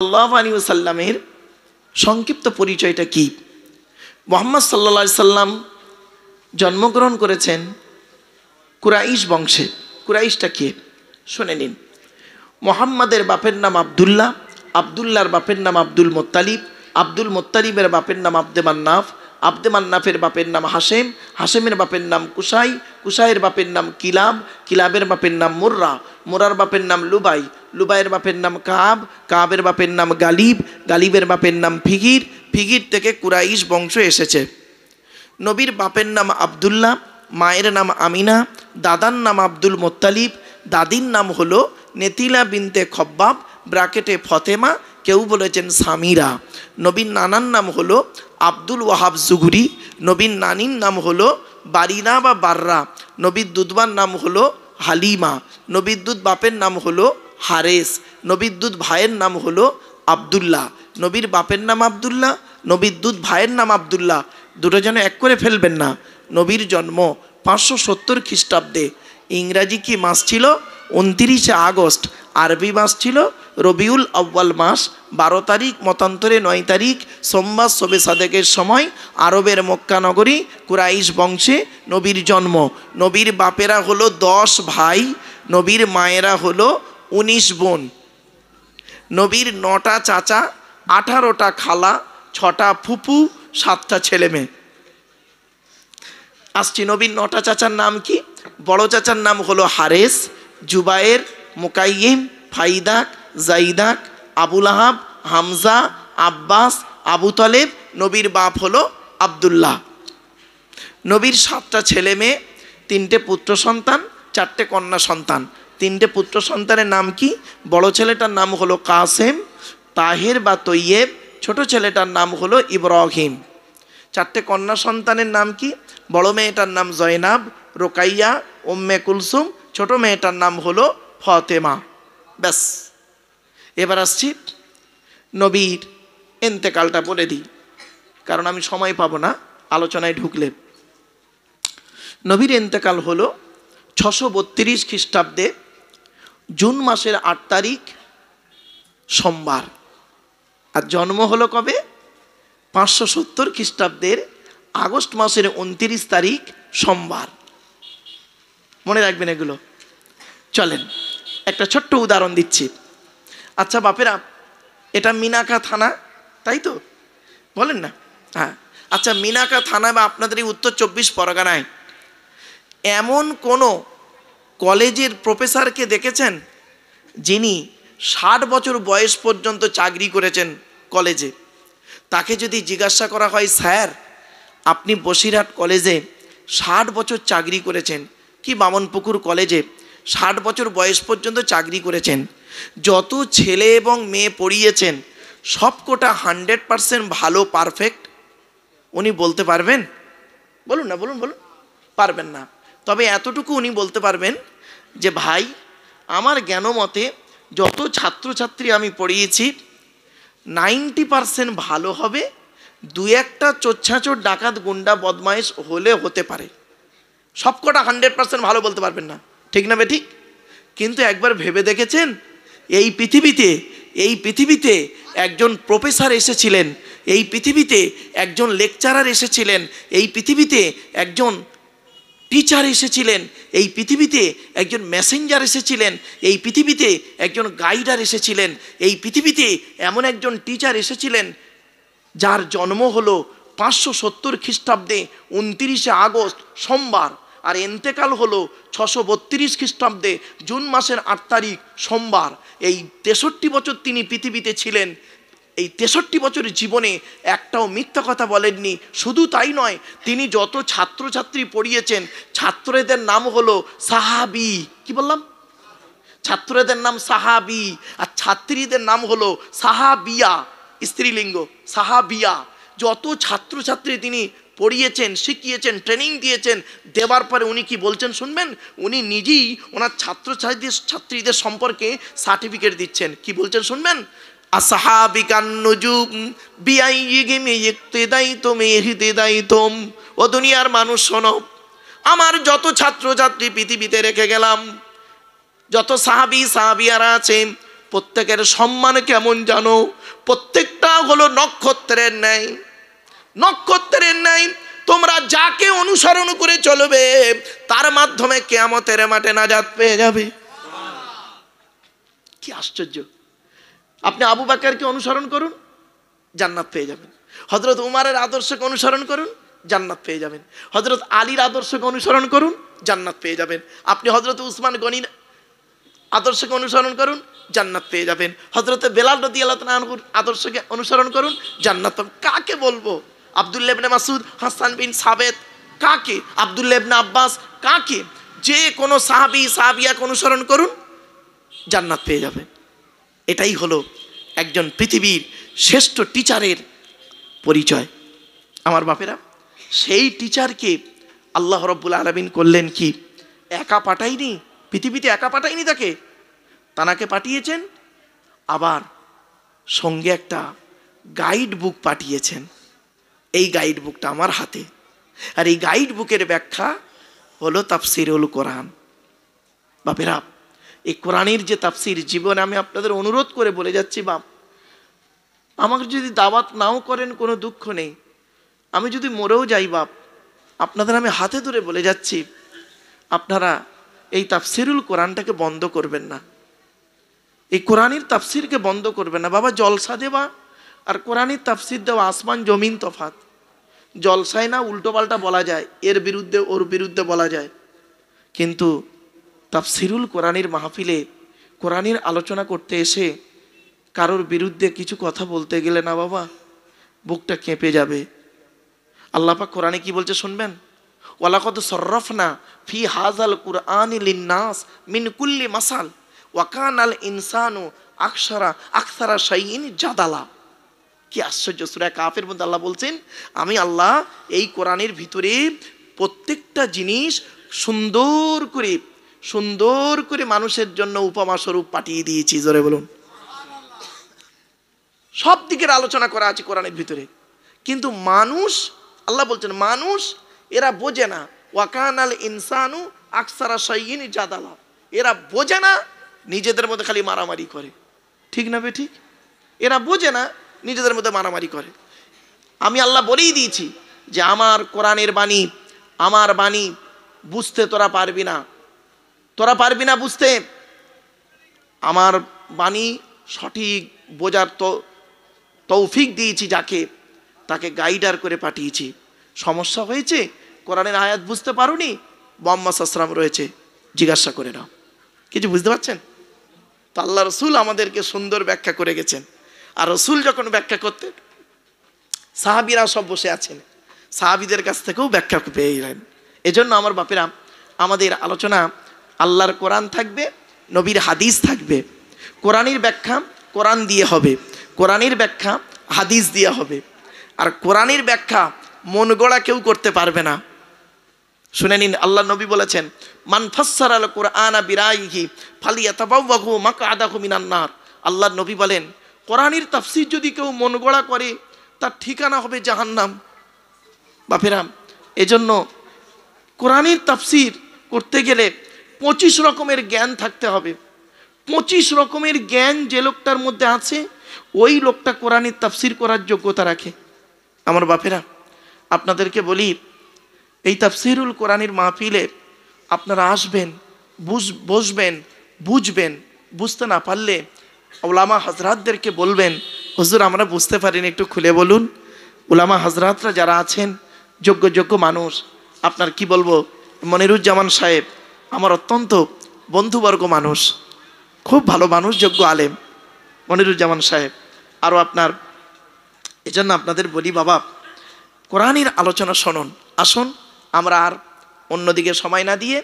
সাল্লাল্লাহু আলাইহি ওয়াসাল্লামের সংক্ষিপ্ত পরিচয়টা কি? মুহাম্মদ সাল্লাল্লাহু আলাইহি সাল্লাম জন্মগ্রহণ করেছেন কুরাইশ বংশে। কুরাইশটা কে শুনে নিন। মুহাম্মাদের বাপের নাম আব্দুল্লাহ, আব্দুল্লাহর বাপের নাম আব্দুল মুত্তালিব, আব্দুল মুত্তালিবের বাপের নাম আব্দে মান্নাফ, আব্দে মান্নাফের বাপের নাম হাশেম, হাশেমের বাপের নাম কুসাই, কুসাইয়ের বাপের নাম কিলাব, কিলাবের বাপের নাম মুর্রা, মুরার বাপের নাম লুবাই, লুবাইয়ের বাপের নাম কাব, কাবের বাপের নাম গালিব, গালিবের বাপের নাম ফিগির, ফিগির থেকে কুরাইশ বংশ এসেছে। নবীর বাপের নাম আব্দুল্লাহ, মায়ের নাম আমিনা, দাদার নাম আব্দুল মুত্তালিব, দাদির নাম হলো নেতিলা বিনতে খব্বাব ব্রাকেটে ফতেমা, কেউ বলেছেন সামিরা। নবীর নানার নাম হলো আব্দুল ওয়াহাব জুগরি, নবীর নানির নাম হলো বারিনা বা বাররা, নবীর দুধবার নাম হলো হালিমা, নবীর দুধ বাপের নাম হলো হারেস, নবীর দুধ ভাইয়ের নাম হলো আব্দুল্লাহ। নবীর বাপের নাম আব্দুল্লাহ, নবীর দুধ ভাইয়ের নাম আব্দুল্লাহ, দুটো যেন এক করে ফেলবেন না। নবীর জন্ম 570 খ্রিস্টাব্দে। ইংরাজি কি মাস ছিল? 29 আগস্ট। আরবি মাস ছিল রবিউল আউয়াল মাস। 12 তারিখ, মতান্তরে 9 তারিখ, সোমবার শবে সাদেকের সময় আরবের মক্কা নগরী কুরাইশ বংশে নবীর জন্ম। নবীর বাপেরা হলো 10 ভাই, নবীর মায়েরা হলো 19 বোন। নবীর 9টা চাচা, 18টা খালা, 6টা ফুপু, 7টা ছেলে মেয়ে। আসছি, নবীর 9টা চাচার নাম কি? বড় চাচার নাম হলো হারেস, জুবায়ের, মুকাইম, ফাইদাক, জাইদাক, আবুল আহাব, হামজা, আব্বাস, আবু তালেব। নবীর বাপ হলো আব্দুল্লাহ। নবীর 7টা ছেলে মেয়ে, 3টে পুত্র সন্তান, 4টে কন্যা সন্তান। 3টে পুত্র সন্তানের নাম কি? বড় ছেলেটার নাম হলো কাসেম, তাহের বা তৈয়েব, ছোট ছেলেটার নাম হলো ইব্রাহিম। 4টে কন্যা সন্তানের নাম কি? বড় মেয়েটার নাম জয়নাব, রোকাইয়া, উম্মে কুলসুম, ছোট মেয়েটার নাম হলো ফতেমা। ব্যাস, এবার আসছি নবীর এন্তেকালটা বলে দিই, কারণ আমি সময় পাবো না আলোচনায় ঢুকলে। নবীর এন্তেকাল হলো 632 খ্রিস্টাব্দে জুন মাসের 8 তারিখ সোমবার। আর জন্ম হলো কবে? 570 খ্রিস্টাব্দের আগস্ট মাসের 29 তারিখ সোমবার। মনে রাখবেন এগুলো। চলেন একটা ছোট্ট উদাহরণ দিচ্ছি। আচ্ছা বাপেরা, এটা মিনাকা থানা, তাই তো বলেন না? হ্যাঁ। আচ্ছা, মিনাকা থানা বা আপনাদের এই উত্তর 24 পরগনায় এমন কোনো কলেজের প্রফেসরকে দেখেছেন যিনি 60 বছর বয়স পর্যন্ত চাকরি করেছেন কলেজে? তাকে যদি জিজ্ঞাসা করা হয়, স্যার আপনি বসিরহাট কলেজে 60 বছর চাকরি করেছেন, কি বামনপুকুর কলেজে 60 বছর বয়স পর্যন্ত চাকরি করেছেন, যত ছেলে এবং মেয়ে পড়িয়েছেন সবকটা 100% ভালো, পারফেক্ট, উনি বলতে পারবেন? বলুন না, বলুন বলুন। পারবেন না। তবে এতটুকু উনি বলতে পারবেন যে ভাই, আমার জ্ঞান মতে যত ছাত্রছাত্রী আমি পড়িয়েছি 90% ভালো হবে, 2-1টা চোচ্ছাচোর, ডাকাত, গুন্ডা, বদমাইশ হলে হতে পারে। সবকটা 100% ভালো বলতে পারবেন না, ঠিক না বেঠিক? কিন্তু একবার ভেবে দেখেছেন এই পৃথিবীতে একজন প্রফেসর এসেছিলেন, এই পৃথিবীতে একজন লেকচারার এসেছিলেন, এই পৃথিবীতে একজন টিচার এসেছিলেন, এই পৃথিবীতে একজন মেসেঞ্জার এসেছিলেন, এই পৃথিবীতে একজন গাইডার এসেছিলেন, এই পৃথিবীতে এমন একজন টিচার এসেছিলেন যার জন্ম হলো 570 খ্রিস্টাব্দে 29 আগস্ট সোমবার, আর এন্তেকাল হলো 632 খ্রিস্টাব্দে জুন মাসের 8 তারিখ সোমবার। এই 63 বছর তিনি পৃথিবীতে ছিলেন। এই 63 বছরের জীবনে একটাও মিথ্যা কথা বলেননি। শুধু তাই নয়, তিনি যত ছাত্রছাত্রী পড়িয়েছেন ছাত্রদের নাম হলো সাহাবি। কি বললাম? ছাত্রদের নাম সাহাবি, আর ছাত্রীদের নাম হলো সাহাবিয়া, স্ত্রীলিঙ্গ সাহাবিয়া। যত ছাত্রছাত্রী তিনি পড়িয়েছেন, শিখিয়েছেন, ট্রেনিং দিয়েছেন, দেওয়ার পরে উনি কি বলছেন শুনবেন? উনি নিজেই ওনার ছাত্রীদের সম্পর্কে সার্টিফিকেট দিচ্ছেন। কি বলছেন শুনবেন? আসহাবিকান নুজুম বিআইয়িহিম ইক্তিদাইতুম ইহতিদাইতুম। ও দুনিয়ার মানুষ শোনো, আমার যত ছাত্রছাত্রী পৃথিবীতে রেখে গেলাম, যত সাহাবি সাহাবিয়ারা আছে, প্রত্যেকের সম্মান কেমন জানো? প্রত্যেকটা হলো নক্ষত্রের ন্যায়, নক্ষত্রের ন্যায়। তোমরা যাকে অনুসরণ করে চলবে তার মাধ্যমে কিয়ামতের মাঠে নাজাত পেয়ে যাবে। কি আশ্চর্য! আপনি আবু বকরকে অনুসরণ করুন, জান্নাত পেয়ে যাবেন। হযরত উমরের আদর্শকে অনুসরণ করুন, জান্নাত পেয়ে যাবেন। হযরত আলীর আদর্শকে অনুসরণ করুন, জান্নাত পেয়ে যাবেন। আপনি হযরত উসমান গনির আদর্শকে অনুসরণ করুন, জান্নাত পেয়ে যাবেন। হযরত বেলাল রাদিয়াল্লাহু তাআলা আনহুর আদর্শকে অনুসরণ করুন, জান্নাত পাবেন। কাকে বলবো? আব্দুল্লাহ ইবনে মাসউদ, হাসান বিন সাবেত, কাকে? আব্দুল্লাহ ইবনে আব্বাস, কাকে? যে কোনো সাহাবী সাহাবিয়াকে অনুসরণ করুন, জান্নাত পেয়ে যাবেন। এটাই হলো একজন পৃথিবীর শ্রেষ্ঠ টিচারের পরিচয়। আমার বাপেরা, সেই টিচারকে আল্লাহ রাব্বুল আলামিন করলেন কি? একা পাঠায়নি, পৃথিবীতে একা পাঠায়নি তাকে, তানাকে পাঠিয়েছেন, আবার সঙ্গে একটা গাইড বুক পাঠিয়েছেন। এই গাইড বুকটা আমার হাতে, আর এই গাইড বুকের ব্যাখ্যা হলো তাফসিরুল কোরআন। বাপেরা, এই কোরআনের যে তাফসির, জীবনে আমি আপনাদের অনুরোধ করে বলে যাচ্ছি, বাপ, আমাকে যদি দাওয়াত নাও করেন কোনো দুঃখ নেই, আমি যদি মরেও যাই বাপ, আপনাদের আমি হাতে ধরে বলে যাচ্ছি, আপনারা এই তাফসিরুল কোরআনটাকে বন্ধ করবেন না, এই কোরআনের তাফসিরকে বন্ধ করবেন না। বাবা, জলসা দেওয়া আর কোরআনের তাফসির দেওয়া আসমান জমিন তফাৎ। জলসায় না উল্টোপাল্টা বলা যায়, এর বিরুদ্ধে ওর বিরুদ্ধে বলা যায়, কিন্তু তাফসিরুল কোরআনের মাহফিলে কোরআনের আলোচনা করতে এসে কারোর বিরুদ্ধে কিছু কথা বলতে গেলে না বাবা, বুকটা কেঁপে যাবে। আল্লাহ পাক কোরআনে কি বলছে শুনবেন? ওয়ালাকাদ সররাফনা ফি হাযাল কুরআনি লিন-নাস মিন কুল্লি মাসাল ওয়া কানাল ইনসানু আকসারা শাইইন জাদালা। কি আশ্চর্য! সূরা কাফের মধ্যে আল্লাহ বলছেন, আমি আল্লাহ এই কোরআনের ভিতরে প্রত্যেকটা জিনিস সুন্দর করে মানুষের জন্য উপমা স্বরূপ পাঠিয়ে দিয়েছি। জোরে বলুন। সব দিকের আলোচনা করা আছে কোরআনের ভিতরে, কিন্তু মানুষ, আল্লাহ বলছেন মানুষ এরা বোঝে না। ওয়াকানাল ইনসানু আকসারা শাইইন জাদালা, এরা বোঝে না, নিজেদের মধ্যে খালি মারামারি করে। ঠিক না বে ঠিক? এরা বোঝে না, নিজেদের মধ্যে মারামারি করে। আমি আল্লাহ বলেই দিয়েছি যে আমার কোরআনের বাণী, আমার বাণী বুঝতে তোরা পারবি না, তোরা পারবি না বুঝতে। আমার বাণী সঠিক বোঝার তৌফিক দিয়েছি যাকে, তাকে গাইডার করে পাঠিয়েছি। সমস্যা হয়েছে, কোরআনের আয়াত বুঝতে পারোনি, মুহাম্মদ সাল্লাল্লাহু আলাইহি ওয়াসাল্লাম রয়েছে, জিজ্ঞাসা করে নাও। কিছু বুঝতে পারছেন তো? আল্লাহ রসুল আমাদেরকে সুন্দর ব্যাখ্যা করে গেছেন। আর রসুল যখন ব্যাখ্যা করতেন, সাহাবীরা সব বসে আছেন, সাহাবীদের কাছ থেকেও ব্যাখ্যা পেয়ে গেলেন। এজন্য আমার বাপেরা, আমাদের আলোচনা আল্লাহর কোরআন থাকবে, নবীর হাদিস থাকবে। কোরআনের ব্যাখ্যা কোরআন দিয়ে হবে, কোরআনের ব্যাখ্যা হাদিস দিয়ে হবে। আর কোরআনের ব্যাখ্যা মন গড়া কেউ করতে পারবে না। শুনে নিন, আল্লাহ নবী বলেছেন, মান ফাসসারাল কুরআনা বিরাইহি ফালিয়াতাবাওয়াহু মাকআদাহু মিনান নার। আল্লাহ নবী বলেন, কোরআনের তাফসীর যদি কেউ মন গড়া করে, তার ঠিকানা হবে জাহান্নাম। বাপেরা, এজন্য কোরআনের তাফসীর করতে গেলে 25 রকমের জ্ঞান থাকতে হবে। 25 রকমের জ্ঞান যে লোকটার মধ্যে আছে, ওই লোকটা কোরআনের তাফসীর করার যোগ্যতা রাখে। আমার বাপেরা, আপনাদেরকে বলি, এই তাফসীরুল কোরআনের মাহফিলে আপনারা আসবেন, বসবেন, বুঝবেন। বুঝতে না পারলে উলামা হযরতদেরকে বলবেন, হুজুর আমরা বুঝতে পারিনি, একটু খুলে বলুন। উলামা হযরতরা যারা আছেন, যোগ্য মানুষ, আপনার কি বলবো, মনিরুজ্জামান সাহেব আমার অত্যন্ত বন্ধুবর্গ মানুষ, খুব ভালো মানুষ, যোগ্য আলেম মনিরুজ্জামান সাহেব। আরও আপনার, এজন্য আপনাদের বলি বাবা, কোরআনের আলোচনা শুনুন। আসুন, আমরা আর অন্যদিকে সময় না দিয়ে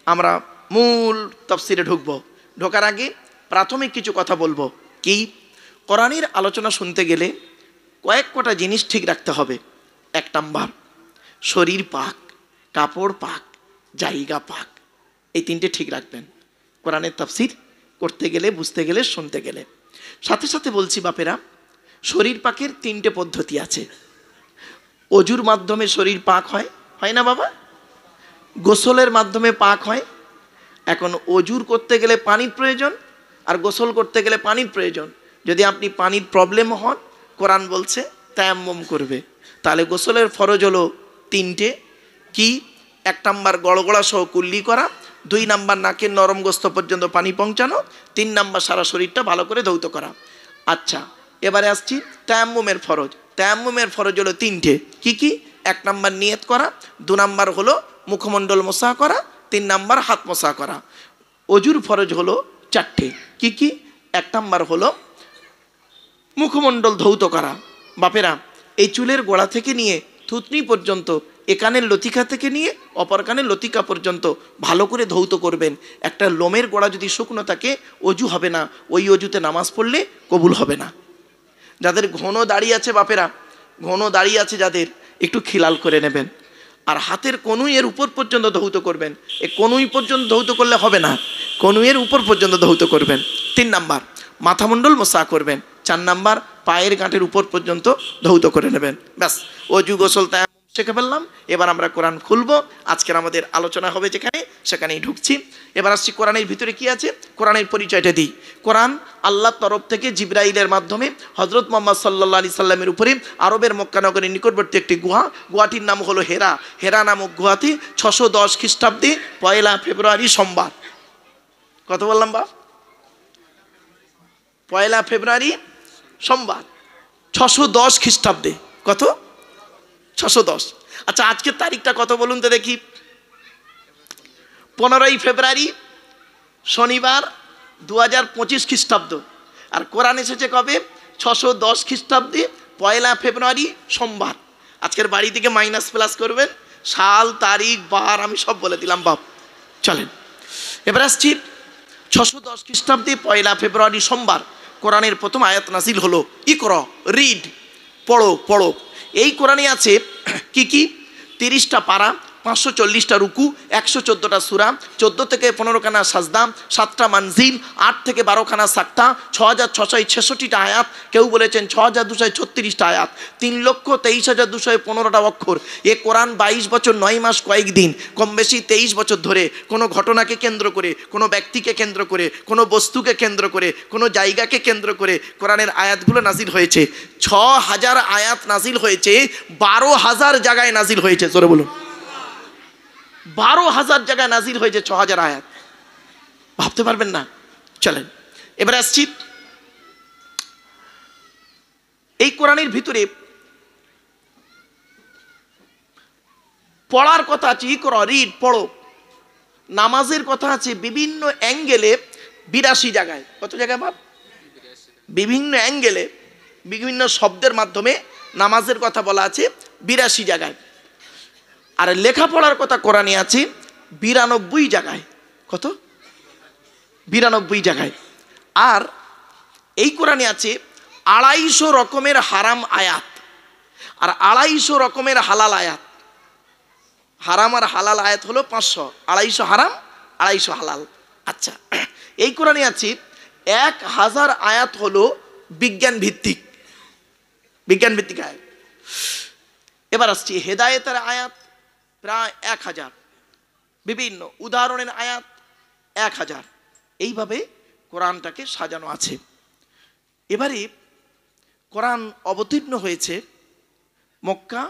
আমরা মূল তাফসিরে ঢুকবো। ঢোকার আগে প্রাথমিক কিছু কথা বলবো। কি? কোরআনের আলোচনা শুনতে গেলে কয়েকটা জিনিস ঠিক রাখতে হবে। 1 নাম্বার, শরীর পাক, কাপড় পাক, জায়গা পাক, এই 3টে ঠিক রাখবেন কোরআনের তাফসির করতে গেলে, বুঝতে গেলে, শুনতে গেলে। সাথে সাথে বলছি বাপেরা, শরীর পাকের 3টে পদ্ধতি আছে। অজুর মাধ্যমে শরীর পাক হয়, হয় না বাবা? গোসলের মাধ্যমে পাক হয়। এখন অজুর করতে গেলে পানির প্রয়োজন, আর গোসল করতে গেলে পানির প্রয়োজন। যদি আপনি পানির প্রবলেম হন, কোরআন বলছে তায়াম্মুম করবে। তাহলে গোসলের ফরজ হলো তিনটে। কি? 1 নাম্বার গড়গড়া সহ কুল্লি করা, 2 নাম্বার নাকের নরম গোস্ত পর্যন্ত পানি পৌঁছানো, 3 নাম্বার সারা শরীরটা ভালো করে ধৌত করা। আচ্ছা, এবারে আসছি তায়াম্মুমের ফরজ। তায়াম্মুমের ফরজ হলো তিনটে। কি কি? 1 নাম্বার নিয়ত করা, 2 নাম্বার হলো মুখমণ্ডল মোসা করা, 3 নাম্বার হাত মোসা করা। অজুর ফরজ হলো 4টে। কি কি? 1 নাম্বার হলো মুখমণ্ডল ধৌত করা। বাপেরা, এই চুলের গোড়া থেকে নিয়ে থুতনি পর্যন্ত, একানের লতিকা থেকে নিয়ে অপর কানের লতিকা পর্যন্ত ভালো করে ধৌত করবেন। একটা লোমের গোড়া যদি শুকনো থাকে অজু হবে না, ওই অজুতে নামাজ পড়লে কবুল হবে না। যাদের ঘন দাড়ি আছে বাপেরা, ঘন দাড়ি আছে যাদের, একটু খিলাল করে নেবেন। আর হাতের কনুই এর উপর পর্যন্ত ধৌত করবেন। এই কনুই পর্যন্ত ধৌত করলে হবে না, কনুইয়ের উপর পর্যন্ত ধৌত করবেন। 3 নাম্বার মাথামণ্ডল মোসা করবেন। 4 নাম্বার পায়ের গাঁটের উপর পর্যন্ত ধৌত করে নেবেন। ব্যাস, অজু গোসল তায়াম্মুম শিখে ফেললাম। এবার আমরা কোরআন খুলবো। আজকের আমাদের আলোচনা হবে যেখানে, সেখানেই ঢুকছি। এবার আসছি কোরআনের ভিতরে কি আছে, কোরআনের পরিচয়টা দিই। কোরআন আল্লাহর তরফ থেকে জিবরাইলের মাধ্যমে হযরত মুহাম্মদ সাল্লাল্লাহু আলাইহি সাল্লামের উপরে আরবের মক্কা নগরের নিকটবর্তী একটি গুহাটির নাম হলো হেরা। হেরা নামক গুহাতে 610 খ্রিস্টাব্দে 1 ফেব্রুয়ারি সোমবার, কত বললাম বা? 1 ফেব্রুয়ারি সোমবার 610 খ্রিস্টাব্দে। কত? 610। আচ্ছা, আজকের তারিখটা কত বলুন তো দেখি? 15 ফেব্রুয়ারি শনিবার 2025 খ্রিস্টাব্দ। আর কোরআন এসেছে কবে? 610 খ্রিস্টাব্দে 1 ফেব্রুয়ারি সোমবার। আজকের বাড়ি থেকে মাইনাস প্লাস করবেন, সাল তারিখ বার আমি সব বলে দিলাম বাপ। চলেন এবার আসছি 610 খ্রিস্টাব্দে 1 ফেব্রুয়ারি সোমবার কোরআনের প্রথম আয়াত নাজিল হলো। ইকরা, রিড, পড়ো পড়ো। এই কোরআনে আছে কি কি? 30টা পারা, 540টা রুকু, 114টা সূরা, 14 থেকে 15 খানা সাজদা, 7টা মানজিল, 8 থেকে 12 খানা সাক্তা, 6666টা আয়াত, কেউ বলেছেন 6236টা আয়াত, 3,23,215টা অক্ষর। এ কোরআন 22 বছর 9 মাস কয়েকদিন, কম বেশি 23 বছর ধরে কোনো ঘটনাকে কেন্দ্র করে, কোনো ব্যক্তিকে কেন্দ্র করে, কোনো বস্তুকে কেন্দ্র করে, কোনো জায়গাকে কেন্দ্র করে কোরআনের আয়াতগুলো নাজিল হয়েছে। 6000 আয়াত নাজিল হয়েছে, 12,000 জায়গায় নাজিল হয়েছে। জোরে বলুন, 12,000 জায়গায় নাজিল হয়েছে 6000 আয়াত। ভাবতে পারবেন না। চলেন এবার আসছি, এই কোরআনের ভিতরে পড়ার কথা আছে, ইকরা, রিড, পড়ো। নামাজের কথা আছে বিভিন্ন অ্যাঙ্গেলে 82 জায়গায়। কত জায়গায় বাপ? বিভিন্ন অ্যাঙ্গেলে বিভিন্ন শব্দের মাধ্যমে নামাজের কথা বলা আছে 82 জায়গায়। আর লেখাপড়ার কথা কোরআনে আছে 92 জায়গায়। কত? 92 জায়গায়। আর এই কোরআনে আছে 250 রকমের হারাম আয়াত আর 250 রকমের হালাল আয়াত। হারাম আর হালাল আয়াত হলো 500, 250 হারাম, 250 হালাল। আচ্ছা, এই কোরআনে আছে 1000 আয়াত হলো বিজ্ঞান ভিত্তিক, বিজ্ঞান ভিত্তিক আয়াত। এবার আসছি হেদায়েতের আয়াত প্রায় 1000, বিভিন্ন উদাহরণের আয়াত 1000। এইভাবে কোরআনটাকে সাজানো আছে। এবারে কোরআন অবতীর্ণ হয়েছে মক্কা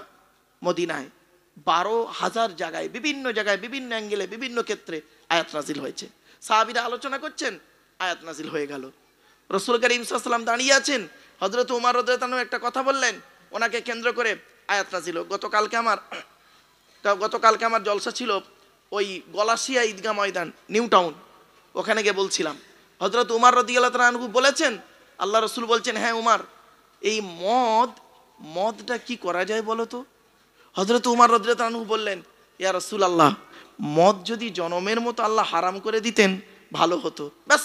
মদিনায়, 12,000 জায়গায়, বিভিন্ন জায়গায়, বিভিন্ন অ্যাঙ্গেলে, বিভিন্ন ক্ষেত্রে আয়াত নাজিল হয়েছে। সাহাবীরা আলোচনা করছেন, আয়াত নাজিল হয়ে গেল। রাসূল করিম সাল্লাল্লাহু আলাইহি ওয়াসাল্লাম দাঁড়িয়ে আছেন, হযরত ওমর রাদিয়াল্লাহু আনহু একটা কথা বললেন, ওনাকে কেন্দ্র করে আয়াত নাজিল। গতকালকে আমার জলসা ছিল ওই গলাশিয়া ঈদগাহ ময়দান, নিউ টাউন, ওখানে গিয়ে বলছিলাম। হযরত ওমর রাদিয়াল্লাহু আনহু বলেছেন, আল্লাহ রাসূল বলছেন, হ্যাঁ ওমর, এই মদটা কি করা যায় বলো তো? হযরত ওমর রাদিয়াল্লাহু আনহু বললেন, ইয়া রাসূলুল্লাহ, মদ যদি জনমের মতো আল্লাহ হারাম করে দিতেন ভালো হতো। ব্যাস,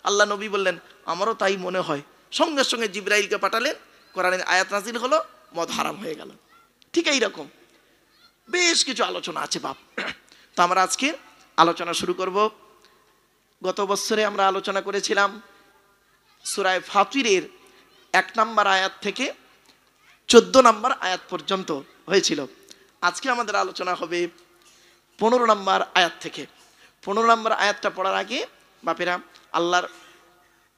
আল্লাহ নবী বললেন, আমারও তাই মনে হয়। সঙ্গে সঙ্গে জিবরাইলকে পাঠালেন, কোরআনের আয়াত নাজিল হলো, মদ হারাম হয়ে গেল। ঠিক এইরকম বেশ কিছু আলোচনা আছে বাপ। তো আমরা আজকে আলোচনা শুরু করব। গত বছরে আমরা আলোচনা করেছিলাম সূরা ফাতিরের 1 নম্বর আয়াত থেকে 14 নম্বর আয়াত পর্যন্ত হয়েছিল। আজকে আমাদের আলোচনা হবে 15 নম্বর আয়াত থেকে। 15 নম্বর আয়াতটা পড়ার আগে বাপেরা, আল্লাহর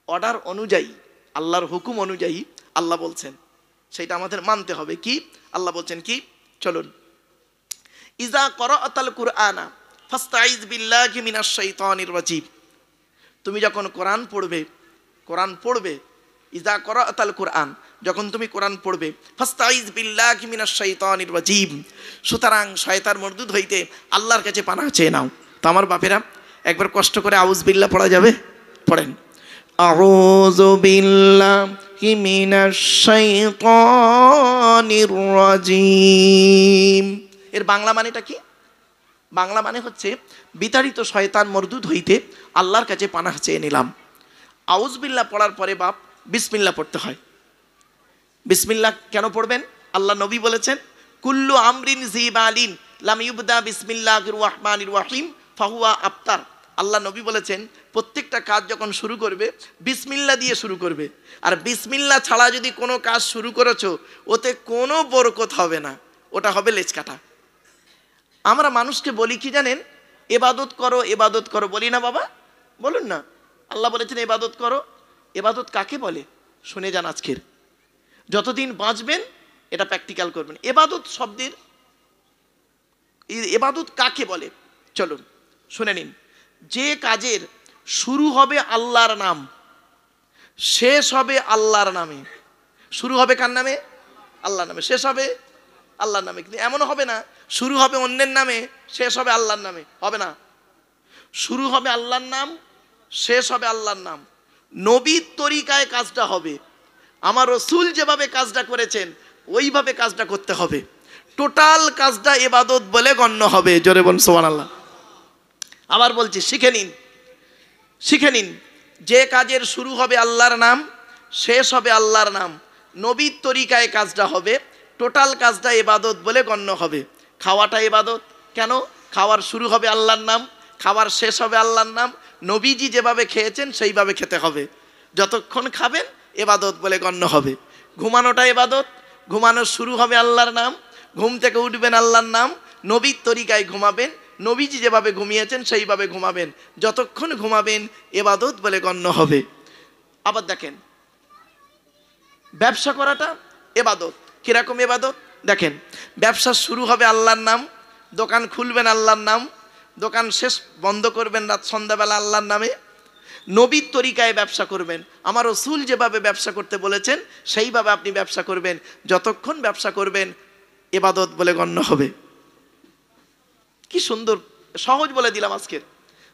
অর্ডার অনুযায়ী, আল্লাহর হুকুম অনুযায়ী আল্লাহ বলছেন, সেটা আমাদের মানতে হবে। কি আল্লাহ বলছেন? কি চলুন, ইজা করাআতাল কুরআনা ফাস্তাইজ বিল্লাহি মিনাশ শাইতানির রাজিম। তুমি যখন কোরআন পড়বে, ইজা করাআতাল কুরআন, যখন তুমি কোরআন পড়বে, ফাস্তাইজ বিল্লাহি মিনাশ শাইতানির রাজিম, সুতরাং শয়তান মরদুদ হইতে আল্লাহর কাছে পানাহ চেয়ে নাও। তো আমার বাপেরা, একবার কষ্ট করে আউজ বিল্লাহ পড়া যাবে? পড়েন, আউযু বিল্লাহি মিনাশ শাইতানির রাজিম। এর বাংলা মানেটা কি? বাংলা মানে হচ্ছে বিতাড়িত শয়তান মরদুদ হইতে আল্লাহর কাছে পানাহ চেয়ে নিলাম। আউজ বিল্লাহ পড়ার পরে বাপ বিসমিল্লাহ পড়তে হয়। বিসমিল্লাহ কেন পড়বেন? আল্লাহ নবী বলেছেন, কুল্লু আমরিন জিবালিন লাম ইউবদা বিসমিল্লাহির রহমানির রহিম ফাহুয়া আফতার। আল্লাহ নবী বলেছেন, প্রত্যেকটা কাজ যখন শুরু করবে বিসমিল্লাহ দিয়ে শুরু করবে। আর বিসমিল্লাহ ছাড়া যদি কোনো কাজ শুরু করেছো, ওতে কোনো বরকত হবে না, ওটা হবে লেজ কাটা। আমরা মানুষকে বলি কি জানেন? এবাদত করো, এবাদত করো, বলি না বাবা? বলুন না। আল্লাহ বলেছেন এবাদত করো। এবাদত কাকে বলে শুনে যান আজকের, যতদিন বাঁচবেন এটা প্র্যাকটিক্যাল করবেন। এবাদত শব্দের এবাদত কাকে বলে চলুন শুনে নিন। যে কাজের শুরু হবে আল্লাহর নাম, শেষ হবে আল্লাহর নামে। শুরু হবে কার নামে? আল্লাহর নামে। শেষ হবে আল্লাহর নামে। কিন্তু এমন হবে না শুরু হবে অন্যের নামে, শেষ হবে আল্লাহর নামে, হবে না। শুরু হবে আল্লাহর নাম, শেষ হবে আল্লাহর নাম। নবীর তরিকায় কাজটা হবে, আমার রাসূল যেভাবে কাজটা করেছেন ওইভাবে কাজটা করতে হবে। টোটাল কাজটা ইবাদত বলে গণ্য হবে। জোরে বলুন সুবহানাল্লাহ। আবার বলছি, শিখে নিন, যে কাজের শুরু হবে আল্লাহর নাম, শেষ হবে আল্লাহর নাম, নবীর তরিকায় কাজটা হবে, টোটাল কাজটা ইবাদত বলে গণ্য হবে। খাওয়াটা ইবাদত কেন? খাওয়ার শুরু হবে আল্লাহর নাম, খাওয়ার শেষ হবে আল্লাহর নাম, নবীজি যেভাবে খেয়েছেন সেইভাবে খেতে হবে। যতক্ষণ খাবেন ইবাদত বলে গণ্য হবে। ঘুমানোটা ইবাদত, ঘুমানোর শুরু হবে আল্লাহর নাম, ঘুম থেকে উঠবেন আল্লাহর নাম, নবীর তরিকায় ঘুমাবেন, নবীজি যেভাবে ঘুমিয়েছেন সেইভাবে ঘুমাবেন। যতক্ষণ ঘুমাবেন ইবাদত বলে গণ্য হবে। আবার দেখেন, ব্যবসা করাটা ইবাদত। কিরকম ইবাদত? দেখেন, ব্যবসা শুরু হবে আল্লাহর নাম, দোকান খুলবেন আল্লাহর নাম, দোকান শেষ বন্ধ করবেন রাত সন্ধ্যাবেলা আল্লাহর নামে। নবীর তরিকায় ব্যবসা করবেন, আমার রাসূল যেভাবে ব্যবসা করতে বলেছেন সেইভাবে আপনি ব্যবসা করবেন। যতক্ষণ ব্যবসা করবেন ইবাদত বলে গণ্য হবে। কি সুন্দর সহজ বলে দিলাম আজকের।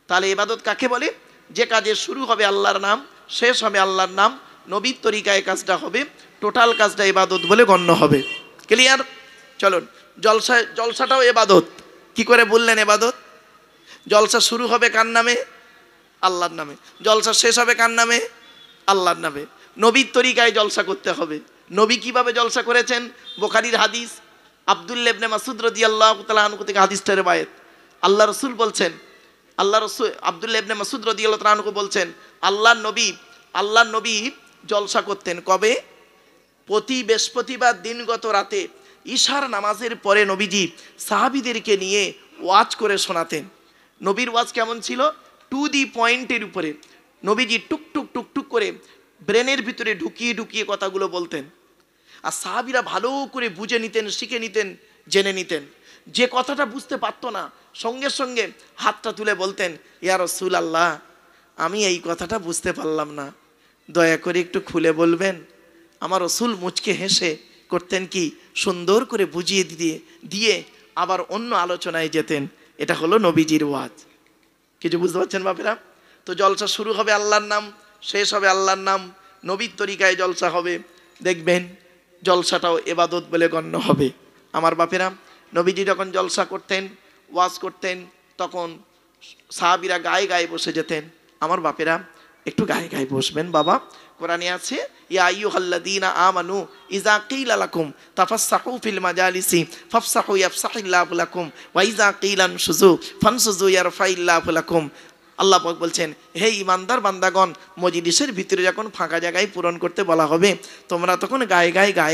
তাহলে ইবাদত কাকে বলে? যে কাজের শুরু হবে আল্লাহর নাম, শেষ হবে আল্লাহর নাম, নবীর তরিকায় কাজটা হবে, টোটাল কাজটা ইবাদত বলে গণ্য হবে। ক্লিয়ার? চলুন, জলসাটাও ইবাদত। কি করে বললেন ইবাদত? জলসা শুরু হবে কার নামে? আল্লাহর নামে। জলসা শেষ হবে কার নামে? আল্লাহর নামে। নবীর তরিকায় জলসা করতে হবে। নবী কিভাবে জলসা করেছেন? বুখারীর হাদিস, আব্দুল্লাহ ইবনে মাসউদ রাদিয়াল্লাহু তাআলা আনহু থেকে হাদিসটা রবায়েত। আল্লাহ রাসূল বলছেন, আব্দুল্লাহ ইবনে মাসউদ রাদিয়াল্লাহু তাআলা আনহু বলছেন, আল্লাহর নবী জলসা করতেন কবে? প্রতি বৃহস্পতিবার দিনগত রাতে ঈশার নামাজের পরে নবীজি সাহাবীদেরকে নিয়ে ওয়াজ করে শোনাতেন। নবীর ওয়াজ কেমন ছিল? টু দি পয়েন্টের উপরে। নবীজি টুকটুক টুকটুক করে ব্রেনের ভিতরে ঢুকিয়ে ঢুকিয়ে কথাগুলো বলতেন। আর সাহাবীরা ভালো করে বুঝে নিতেন, শিখে নিতেন, জেনে নিতেন। যে কথাটা বুঝতে পারতো না সঙ্গে সঙ্গে হাতটা তুলে বলতেন, ইয়া রাসূলুল্লাহ, আমি এই কথাটা বুঝতে পারলাম না, দয়া করে একটু খুলে বলবেন। আমার রাসূল মুচকে হেসে করতেন কি, সুন্দর করে বুঝিয়ে দিয়ে আবার অন্য আলোচনায় যেতেন। এটা হলো নবীজির ওয়াজ। কিছু বুঝতে পারছেন বাপেরা? তো জলসা শুরু হবে আল্লাহর নাম, শেষ হবে আল্লাহর নাম, নবীর তরিকায় জলসা হবে। দেখবেন জলসাটাও ইবাদত বলে গণ্য হবে। আমার বাপেরা, নবীজি যখন জলসা করতেন, ওয়াজ করতেন, তখন সাহাবীরা গায়ে গায়ে বসে যেতেন। আমার বাপেরা, একটু গায়ে গায়ে বসবেন বাবা। কোরআনে আছে, ইয়া আইয়ুহাল্লাযীনা আমানু ইযা কিলা লাকুম তাফাসসাহু ফিল মাজালিসি ফাফসাহু ইয়াফসাহিল্লাহু লাকুম ওয়া ইযা কিলা আনশুযু ফানশুযু ইয়ারফাইল্লাহু লাকুম। আল্লাহ পাক বলছেন, হে ইমানদার বান্দাগণ, মজলিসের ভিতরে যখন ফাঁকা জায়গায় পূরণ করতে বলা হবে, তোমরা তখন গায়ে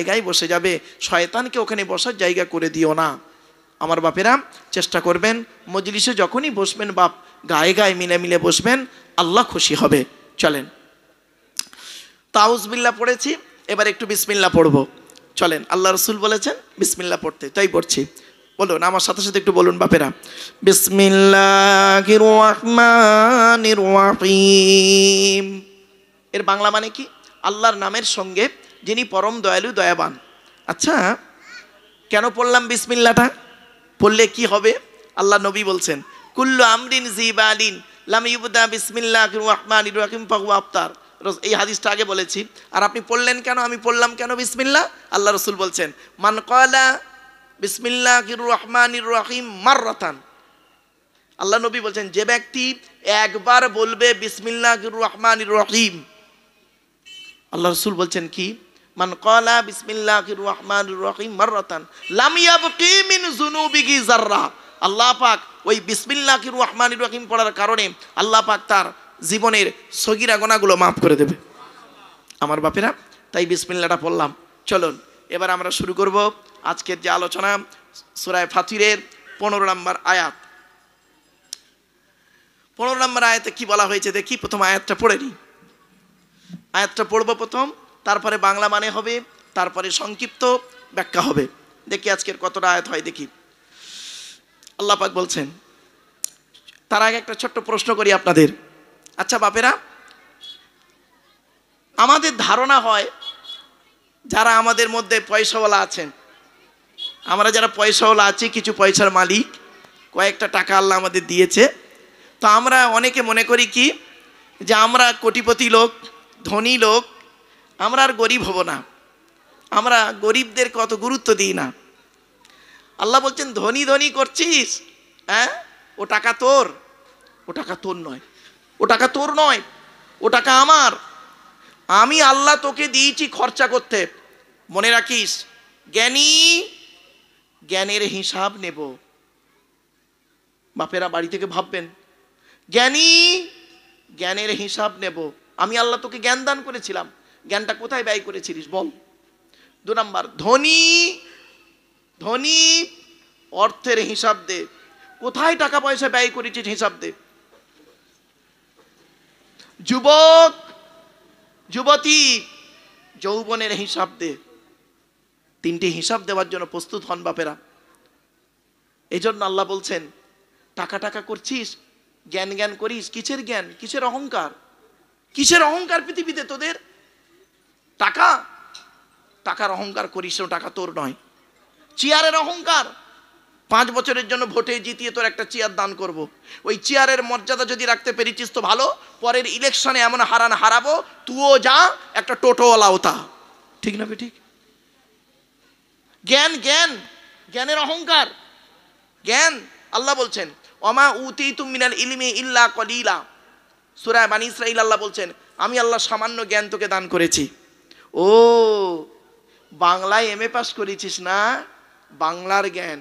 গায়ে বসে যাবে, শয়তানকে ওখানে বসার জায়গা করে দিও না। আমার বাপেরা, চেষ্টা করবেন মজলিসে যখনই বসবেন বাপ, গায়ে গায়ে মিলে মিলে বসবেন, আল্লাহ খুশি হবে। চলেন, তাউজবিল্লাহ পড়েছি, এবার একটু বিসমিল্লাহ পড়বো। চলেন, আল্লাহ রসুল বলেছেন বিসমিল্লাহ পড়তে, তাই পড়ছি। বলুন আমার সাথে সাথে একটু বলুন বাপেরা, বিসমিল্লাহির রহমানির রহিম। এর বাংলা মানে কি? আল্লাহর নামের সঙ্গে যিনি পরম দয়ালু দয়াবান। আচ্ছা, কেন পড়লাম বিসমিল্লাহটা? পড়লে কি হবে? আল্লাহ নবী বলছেন, কুল্লু আমরিন জিবালিন লাম ইবদা বিসমিল্লাহির রহমানির রহিম ফাহুয়া আফতার। এই হাদিসটা আগে বলেছি। আর আপনি পড়লেন কেন, আমি পড়লাম কেন বিসমিল্লাহ? আল্লাহ রসুল বলছেন, মান ক্বালা বিসমিল্লাহির রহমানির রহিম মাররাতান। আল্লাহ নবী বলছেন, যে ব্যক্তি একবার বলবে বিসমিল্লাহির রহমানির রহিম, আল্লাহ রসুল বলছেন কি, মান ক্বালা বিসমিল্লাহির রহমানির রহিম মাররাতান লাম ইয়াবকি মিন যুনুবিহি যাররা। আল্লাহ পাক ওই বিসমিল্লাহির রহমানির রহিম পড়ার কারণে আল্লাহ পাক তার জীবনের সগীরা গুনাহগুলো মাফ করে দেবে। আমার বাপেরা, তাই বিসমিল্লাহটা পড়লাম। চলুন এবার আমরা শুরু করব আজকের যে আলোচনা, সূরা ফাতিরের 15 নম্বর আয়াত। 15 নম্বর আয়াতে কি বলা হয়েছে দেখি। প্রথম আয়াতটা পড়ে নিই। আয়াতটা পড়বো প্রথম, তারপরে বাংলা মানে হবে, তারপরে সংক্ষিপ্ত ব্যাখ্যা হবে। দেখি আজকের কতটা আয়াত হয় দেখি। আল্লাহ পাক বলছেন, তার আগে একটা ছোট্ট প্রশ্ন করি আপনাদের। আচ্ছা বাপেরা, আমাদের ধারণা হয় যারা আমাদের মধ্যে পয়সাওয়ালা আছেন, আমরা যারা পয়সাওয়ালা আছি, কিছু পয়সার মালিক, কয়েকটা টাকা আল্লাহ আমাদের দিয়েছে, তো আমরা অনেকে মনে করি কি যে আমরা কোটিপতি লোক, ধনী লোক, আমরা আর গরিব হব না, আমরা গরিবদের কত গুরুত্ব দিই না। আল্লাহ বলছেন, ধনী ধনী করছিস, হ্যাঁ, ও টাকা তোর, ও টাকা তোর নয়, ও টাকা তোর নয়, ও টাকা আমার। আমি আল্লাহ তোকে দিয়েছি খরচা করতে। মনে রাখিস, জ্ঞানী জ্ঞানের হিসাব নেব। বাপেরা বাড়ি থেকে ভাববেন, জ্ঞানী জ্ঞানের হিসাব নেব। আমি আল্লাহ তোকে জ্ঞান দান করেছিলাম, জ্ঞানটা কোথায় ব্যয় করেছিলিস বল। 2 নাম্বার, ধনী ধনী অর্থের হিসাব দে, কোথায় টাকা পয়সা ব্যয় করেছিস হিসাব দে। যুবক যুবতী যৌবনের হিসাব দে। 3টে হিসাব দেওয়ার জন্য প্রস্তুত হন বাপেরা। এই জন্য আল্লাহ বলছেন, টাকা টাকা করছিস, জ্ঞান জ্ঞান করিস, কিসের জ্ঞান, কিসের অহংকার, কিসের অহংকার পৃথিবীতে তোদের? টাকা, টাকার অহংকার করিস, টাকা তোর নয়। চেয়ারের অহংকার, 5 বছরের জন্য ভোটে জিতিয়ে তোর একটা চেয়ার দান করব, ওই চেয়ারের মর্যাদা যদি রাখতে পেরেছিস তো ভালো, পরের ইলেকশনে এমন হারাবো, তুইও যা একটা টোটোওয়ালা ওটা। ঠিক না ঠিক? জ্ঞান জ্ঞান জ্ঞানের অহংকার, জ্ঞান। আল্লাহ বলছেন, ওমা উতীতুম মিনাল ইলমি ইল্লা কলিলা। সূরা বানী ইসরাঈল আল্লাহ বলছেন, আমি আল্লাহ সামান্য জ্ঞান তোকে দান করেছি। ও বাংলায় এমএ পাস করেছিস না, বাংলার জ্ঞান,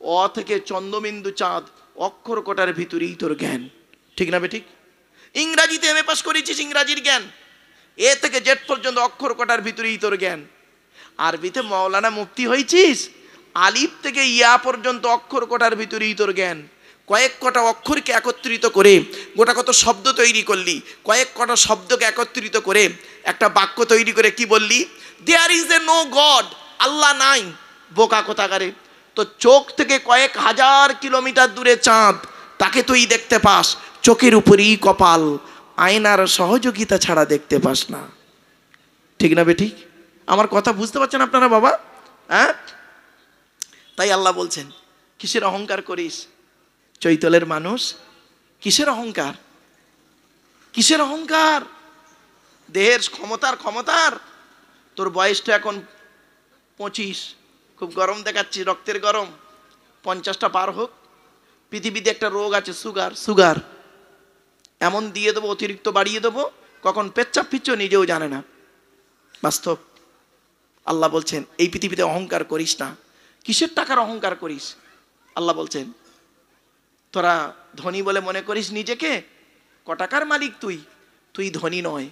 অ থেকে চন্দ্রবিন্দু চাঁদ অক্ষর কটার ভিতরেই তোর জ্ঞান। ঠিক না ঠিক? ইংরাজিতে এমএ পাস করেছিস, ইংরাজির জ্ঞান, এ থেকে জেড পর্যন্ত অক্ষর কটার ভিতরেই তোর জ্ঞান। আরবিতে মাওলানা মুফতি হয়েছিস, আলিফ থেকে ইয়া পর্যন্ত অক্ষর কটার ভিতরেই তোর জ্ঞান। কয়েক কটা অক্ষরকে একত্রিত করে গোটা কত শব্দ তৈরি করলি, কয়েক কটা শব্দকে একত্রিত করে একটা বাক্য তৈরি করে কি বললি? There is a no God, Allah নাই। বোকা কোথাকারে, তো চোখ থেকে কয়েক হাজার কিলোমিটার দূরে চাঁদ, তাকে তুই দেখতে পাস, চোখের উপরেই কপাল, আয়নার সহযোগিতা ছাড়া দেখতে পাস না। ঠিক না বেঠিক? আমার কথা বুঝতে পারছেন আপনারা বাবা? হ্যাঁ, তাই আল্লাহ বলছেন, কিসের অহংকার করিস? চৈতলের মানুষ, কিসের অহংকার, কিসের অহংকার? দেহের ক্ষমতার। তোর বয়সটা এখন 25, খুব গরম দেখাচ্ছিস, রক্তের গরম, 50টা পার হোক। পৃথিবীতে একটা রোগ আছে, সুগার, এমন দিয়ে দেবো, অতিরিক্ত বাড়িয়ে দেবো, কখন পেচ্ছাপ ফিচ্ছ নিজেও জানে না। বাস্তব। আল্লাহ বলছেন, এই পৃথিবীতে অহংকার করিস না। কিসের টাকার অহংকার করিস? আল্লাহ বলছেন, তোরা ধনী বলে মনে করিস নিজেকে, ক টাকার মালিক তুই? তুই ধনী নয়,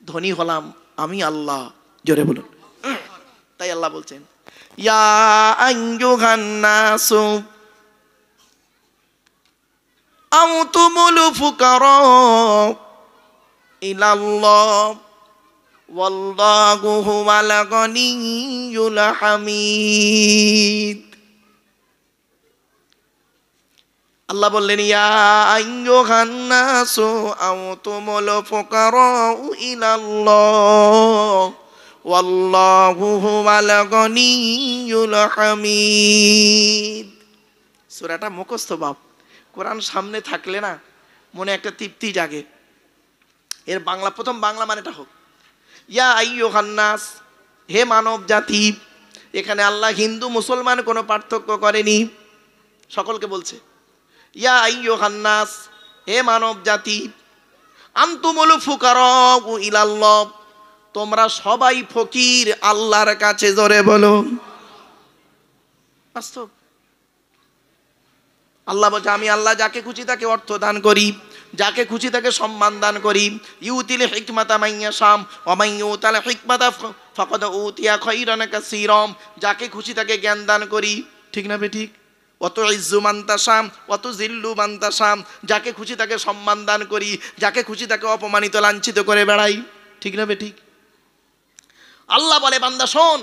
ধনী হলাম আমি আল্লাহ। জোরে বলুন। তাই আল্লাহ বলছেন, ইয়া আইয়ুহান নাসু আনতুমুল ফুকারা ইলাল্লাহ ওয়াল্লাহু হুয়াল গনিয়্যুল হামিদ। আল্লাহ বললেন ইয়া আইয়ুহান নাসু আনতুমুল ফুকারাউ ইলাল্লাহ ওয়াল্লাহু হুয়াল গনিয়্যুল হামিদ। সূরাটা মুখস্থ বাপ, কোরআন সামনে থাকলে না মনে একটা তৃপ্তি জাগে। এর বাংলা, প্রথম বাংলা মানেটা হোক ইয়া আইয়ুহান নাস, হে মানব জাতি। এখানে আল্লাহ হিন্দু মুসলমান কোনো পার্থক্য করেনি, সকলকে বলছে ইয়া আইয়ুহান নাস, হে মানব জাতি। আনতুমুল ফুকারাউ ইলাল্লাহ, তোমরা সবাই ফকির আল্লাহর কাছে। জোরে বলো বাস্তব। আল্লাহ বলছে আমি আল্লাহ যাকে খুশি তাকে অর্থ দান করি, যাকে খুশি তাকে সম্মান দান করি। ইউতিল হিকমাতা মাইয়াশাম ওয়া মান ইউতাল হিকমাতা ফাকাদ উতিয়া খায়রান কাসীরাম, যাকে খুশি তাকে জ্ঞান দান করি। ঠিক না বেঠিক? অত ইজ্জু মান তাশাম অত জিল্লু মান তাশাম, যাকে খুশি তাকে সম্মান দান করি, যাকে খুশি তাকে অপমানিত লাঞ্ছিত করে বেড়াই। ঠিক না বেঠিক? আল্লাহ বলে বান্দা শোন,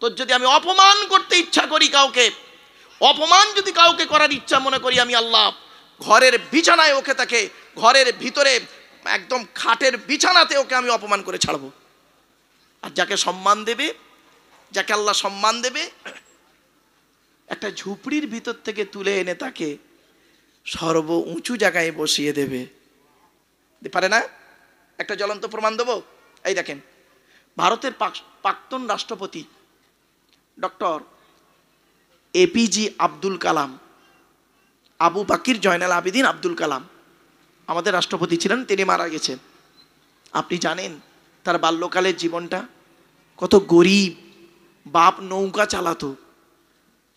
তোর যদি আমি অপমান করতে ইচ্ছা করি, কাউকে অপমান যদি কাউকে করার ইচ্ছা মনে করি, আমি আল্লাহ ঘরের বিছানায় ওকে, তাকে ঘরের ভিতরে একদম খাটের বিছানাতে ওকে আমি অপমান করে ছাড়বো। আর যাকে সম্মান দেবে, যাকে আল্লাহ সম্মান দেবে, একটা ঝুপড়ির ভিতর থেকে তুলে এনে তাকে সর্ব উঁচু জায়গায় বসিয়ে দেবে। পারে না? একটা জ্বলন্ত প্রমাণ দেবো। এই দেখেন, ভারতের প্রাক্তন রাষ্ট্রপতি ডক্টর এপিজি আব্দুল কালাম, আবু বাকির জয়নাল আবেদিন আব্দুল কালাম আমাদের রাষ্ট্রপতি ছিলেন, তিনি মারা গেছেন। আপনি জানেন তার বাল্যকালের জীবনটা কত গরিব, বাপ নৌকা চালাতো,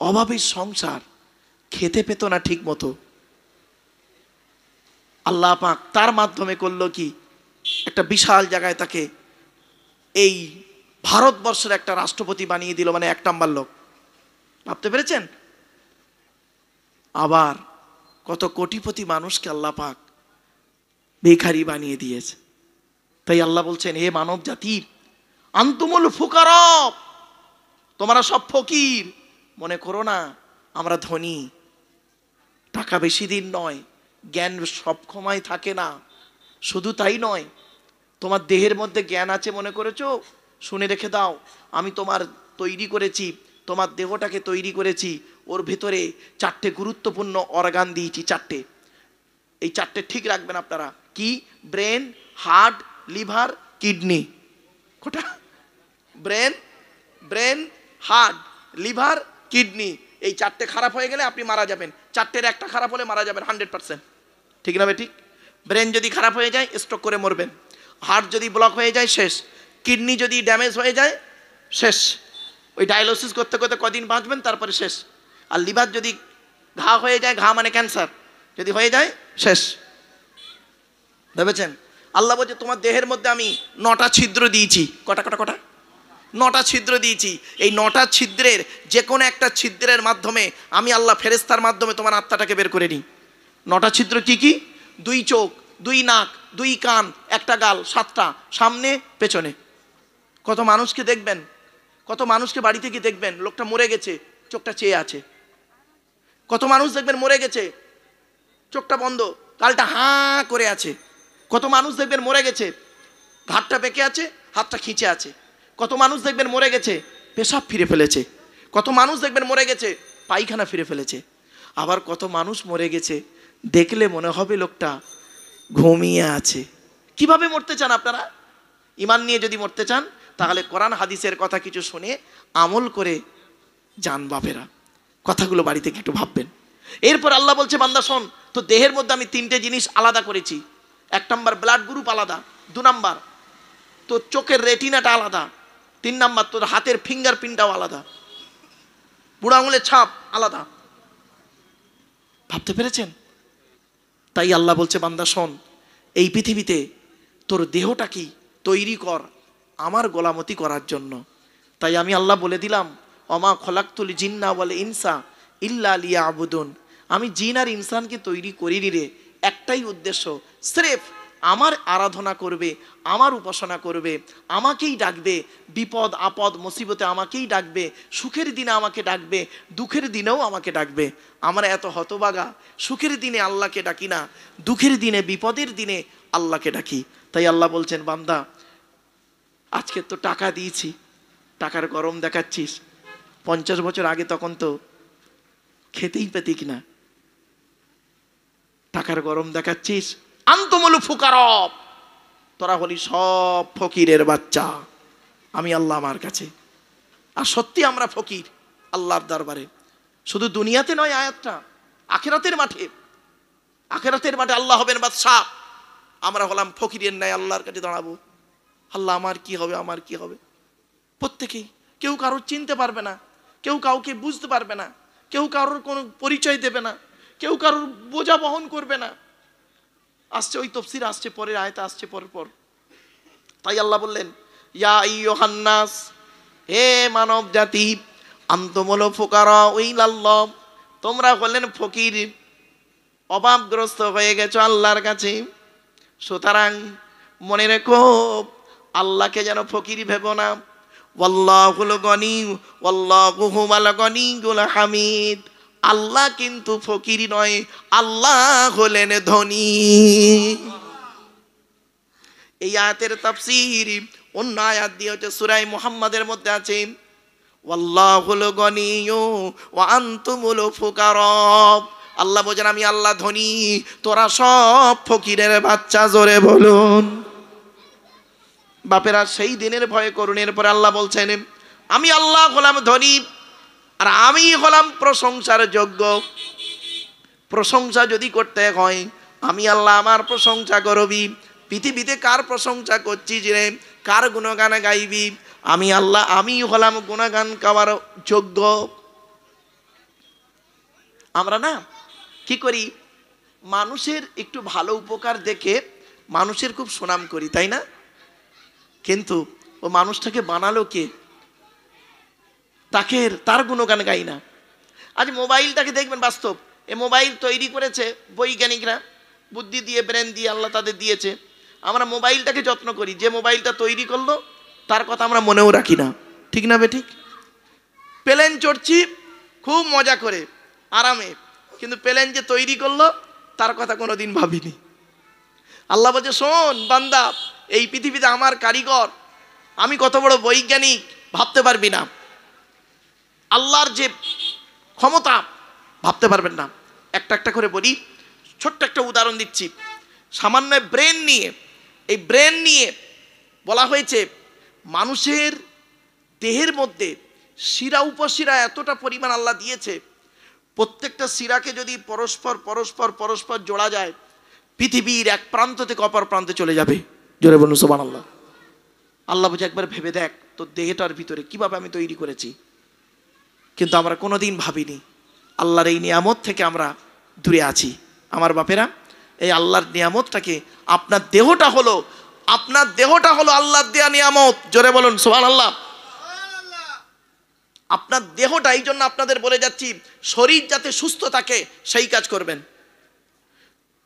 অভাবের সংসার, খেতে পেত না ঠিক মতো। আল্লাহ পাক তার মাধ্যমে করলো কি, একটা বিশাল জায়গায় তাকে এই ভারতবর্ষের একটা রাষ্ট্রপতি বানিয়ে দিল, মানে 1 নাম্বার লোক। ভাবতে পেরেছেন? আবার কত কোটিপতি মানুষকে আল্লাহ পাক ভিখারি বানিয়ে দিয়েছে। তাই আল্লাহ বলছেন হে মানব জাতি, আনতুমুল ফুকারা, তোমরা সব ফকির। মনে করো না আমরা ধনী, টাকা বেশি দিন নয়, জ্ঞান সব সময় থাকে না। শুধু তাই নয়, তোমার দেহের মধ্যে জ্ঞান আছে মনে করেছো, শুনে রেখে দাও, আমি তোমার তৈরি করেছি, তোমার দেহটাকে তৈরি করেছি, ওর ভেতরে 4টে গুরুত্বপূর্ণ অর্গান দিয়েছি, 4টে। এই 4টে ঠিক রাখবেন আপনারা। কি? Brain, heart, liver, kidney. কটা? Brain, heart, liver, kidney. এই 4টে খারাপ হয়ে গেলে আপনি মারা যাবেন। 4টের একটা খারাপ হলে মারা যাবেন 100%। ঠিক না ঠিক? ব্রেন যদি খারাপ হয়ে যায় স্ট্রোক করে মরবেন, হার্ট যদি ব্লক হয়ে যায় শেষ, কিডনি যদি ড্যামেজ হয়ে যায় শেষ, ওই ডায়ালিসিস করতে করতে কদিন বাঁচবেন, তারপরে শেষ। আর লিভার যদি ঘা হয়ে যায়, ঘা মানে ক্যান্সার, যদি হয়ে যায় শেষ। ভেবেছেন? আল্লাহ বলছে তোমার দেহের মধ্যে আমি 9টা ছিদ্র দিয়েছি। কটা? 9টা ছিদ্র দিয়েছি। এই 9টা ছিদ্রের যে কোনো একটা ছিদ্রের মাধ্যমে আমি আল্লাহ ফেরেশতার মাধ্যমে তোমার আত্মাটাকে বের করে নিই। 9টা ছিদ্র কি কি? 2 চোখ, 2 নাক, 2 কান, 1টা গাল, 7টা সামনে পেছনে। কত মানুষকে দেখবেন, কত মানুষকে বাড়িতে গিয়ে দেখবেন লোকটা মরে গেছে, চোখটা চেয়ে আছে। কত মানুষ দেখবেন মরে গেছে, চোখটা বন্ধ, গালটা হাঁ করে আছে। কত মানুষ দেখবেন মরে গেছে, ঘাটটা বেঁকে আছে, হাতটা খিঁচে আছে। কত মানুষ দেখবেন মরে গেছে, পেশাব ফিরে ফেলেছে। কত মানুষ দেখবেন মরে গেছে, পায়খানা ফিরে ফেলেছে। আবার কত মানুষ মরে গেছে, দেখলে মনে হবে লোকটা ঘুমিয়ে আছে। কিভাবে মরতে চান আপনারা? ঈমান নিয়ে যদি মরতে চান তাহলে কোরআন হাদিসের কথা কিছু শুনে আমল করে যান বাপেরা। কথাগুলো বাড়িতে একটু ভাববেন। এরপর আল্লাহ বলছে বান্দা শোন, তো দেহের মধ্যে আমি 3টে জিনিস আলাদা করেছি। 1 নাম্বার ব্লাড গ্রুপ আলাদা, 2 নাম্বার তোর চোখের রেটিনাটা আলাদা, 3 নাম্বার তোর হাতের ফিঙ্গারপ্রিন্টটাও আলাদা, বুড়ো আঙুলের ছাপ আলাদা। ভাবতে পেরেছেন? তাই আল্লাহ বলছে বান্দা শোন, এই পৃথিবীতে তোর দেহটা কি তৈরি কর আমার গোলামতি করার জন্য। তাই আমি আল্লাহ বলে দিলাম অমা খলাকতুল জিন্না ওয়াল ইনসা ইল্লা লিয়াবুদুন, আমি জিন আর ইনসানকে তৈরি করিনি রে, একটাই উদ্দেশ্য, স্রেফ আমার আরাধনা করবে, আমার উপাসনা করবে, আমাকেই ডাকবে, বিপদ আপদ মুসিবতে আমাকেই ডাকবে, সুখের দিনে আমাকে ডাকবে, দুঃখের দিনেও আমাকে ডাকবে। আমরা এত হতবাগা, সুখের দিনে আল্লাহকে ডাকি না, দুঃখের দিনে বিপদের দিনে আল্লাহকে ডাকি। তাই আল্লাহ বলছেন, বান্দা আজকে তো টাকা দিয়েছি, টাকার গরম দেখাচ্ছিস, 50 বছর আগে তখন তো খেতেই পেতি কিনা, টাকার গরম দেখাচ্ছিস। আনতুমুল ফুকারা, তোরা হলি সব ফকিরের বাচ্চা, আমি আল্লাহ আমার কাছে। আর সত্যি আমরা ফকির আল্লাহর দরবারে, শুধু দুনিয়াতে নয় আয়াতটা, আখিরাতের মাঠে। আখিরাতের মাঠে আল্লাহ হবেন বাদশা, আমরা হলাম ফকিরের ন্যায় আল্লাহর কাছে দাঁড়াবো। আল্লাহ আমার কি হবে, আমার কি হবে। প্রত্যেকেই, কেউ কারোর চিনতে পারবে না, কেউ কাউকে বুঝতে পারবে না, কেউ কারোর কোনো পরিচয় দেবে না, কেউ কারোর বোঝা বহন করবে না। আসছে ওই তফসির আসছে, পরের আয়াতে আসছে পর। তাই আল্লাহ বললেন, ইয়া আইয়ুহান নাস, হে মানব জাতি, আনতুমুল ফুকারা ইলাল্লাহ, তোমরা হলেন ফকির, অভাবগ্রস্ত হয়ে গেছো আল্লাহর কাছে। সুতরাং মনে রেখো, আল্লাহকে যেন ফকির ভেবো না। ওয়াল্লাহুল গনি ওয়াল্লাহু হুয়াল গনিয়ুল হামিদ, আল্লাহ কিন্তু ফকির নয়, আল্লাহ হলেন ধনী। এই আয়াতের তাফসীর অন্য আয়াত দিয়ে হচ্ছে সূরা মুহাম্মাদের মধ্যে আছে, ওয়াল্লাহুল গনিয়্যু ওয়া আনতুমুল ফুকারা। আল্লাহ বলেন, আমি আল্লাহ ধনী, তোরা সব ফকিরের বাচ্চা। জোরে বলুন। বাপেরা সেই দিনের ভয়ে করুন। এরপরে আল্লাহ বলছেন, আমি আল্লাহ হলাম ধনী, আর আমি হলাম প্রশংসার যোগ্য। প্রশংসা যদি করতে হয়, আমি আল্লাহ আমার প্রশংসা করবি। পৃথিবীতে কার প্রশংসা করছিস রে, কার গুণগান গাইবি? আমি আল্লাহ, আমি হলাম গুণগান গাওয়ার যোগ্য। আমরা না কি করি, মানুষের একটু ভালো উপকার দেখে মানুষের খুব সুনাম করি, তাই না? কিন্তু ও মানুষটাকে বানালো কে, তার গুণগান গাই না। আজ মোবাইলটাকে দেখবেন, বাস্তব এ মোবাইল তৈরি করেছে বৈজ্ঞানিকরা, বুদ্ধি দিয়ে, ব্রেন দিয়ে আল্লাহ তাদের দিয়েছে। আমরা মোবাইলটাকে যত্ন করি, যে মোবাইলটা তৈরি করলো তার কথা আমরা মনেও রাখি না, ঠিক না বেঠিক? প্লেন চড়ছি খুব মজা করে আরামে, কিন্তু প্লেন যে তৈরি করলো তার কথা কোনোদিন ভাবিনি। আল্লাহ বলছে, শোন বান্দা, এই পৃথিবীতে আমার কারিগর, আমি কত বড় বৈজ্ঞানিক ভাবতে পারবি না। আল্লাহর যে ক্ষমতা ভাবতে পারবেন না। একটা করে বলি, ছোট্ট একটা উদাহরণ দিচ্ছি। সামান্য ব্রেন নিয়ে, এই ব্রেন নিয়ে বলা হয়েছে মানুষের দেহের মধ্যে শিরা উপশিরা এতটা পরিমাণ আল্লাহ দিয়েছে, প্রত্যেকটা শিরাকে যদি পরস্পর জোড়া যায়, পৃথিবীর এক প্রান্ত থেকে অপর প্রান্তে চলে যাবে। জোরে বলুন সুবহানাল্লাহ। আল্লাহ বলছে, একবার ভেবে দেখ তোর দেহটার ভিতরে কিভাবে আমি তৈরি করেছি। কিন্তু আমরা কোনোদিন ভাবিনি, আল্লাহর এই নিয়ামত থেকে আমরা দূরে আছি। আমার বাপেরা, এই আল্লাহর নিয়ামতটাকে, আপনার দেহটা হলো আল্লাহর দেয়া নিয়ামত। জোরে বলুন সুবহানাল্লাহ। আপনার দেহটা, এই জন্য আপনাদের বলে যাচ্ছি, শরীর যাতে সুস্থ থাকে সেই কাজ করবেন।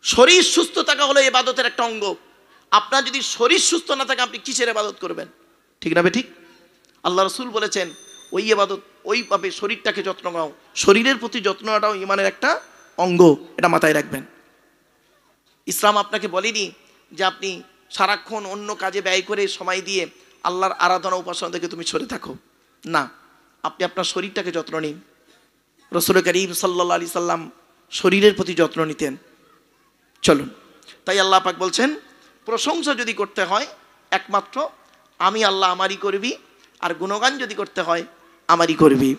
শরীর সুস্থ থাকা হলো ইবাদতের একটা অঙ্গ। আপনার যদি শরীর সুস্থ না থাকে, আপনি কিসের ইবাদত করবেন? ঠিক না ঠিক? আল্লাহ রাসূল বলেছেন, ওই ইবাদত ওইভাবে শরীরটাকে যত্ন নাও। শরীরের প্রতি যত্ন নেওয়াটাও ইমানের একটা অঙ্গ, এটা মাথায় রাখবেন। ইসলাম আপনাকে বলেনি যে আপনি সারাক্ষণ অন্য কাজে ব্যয় করে সময় দিয়ে আল্লাহর আরাধনা উপাসনা থেকে তুমি সরে থাকো। না, আপনি আপনার শরীরটাকে যত্ন নিন। রাসূল করিম সাল্লাল্লাহু আলাইহি সাল্লাম শরীরের প্রতি যত্ন নিতেন। চলুন, তাই আল্লাহ পাক বলছেন, প্রশংসা যদি করতে হয় একমাত্র আমি আল্লাহ আমারই করবি, আর গুণগান যদি করতে হয় আমারই করবি।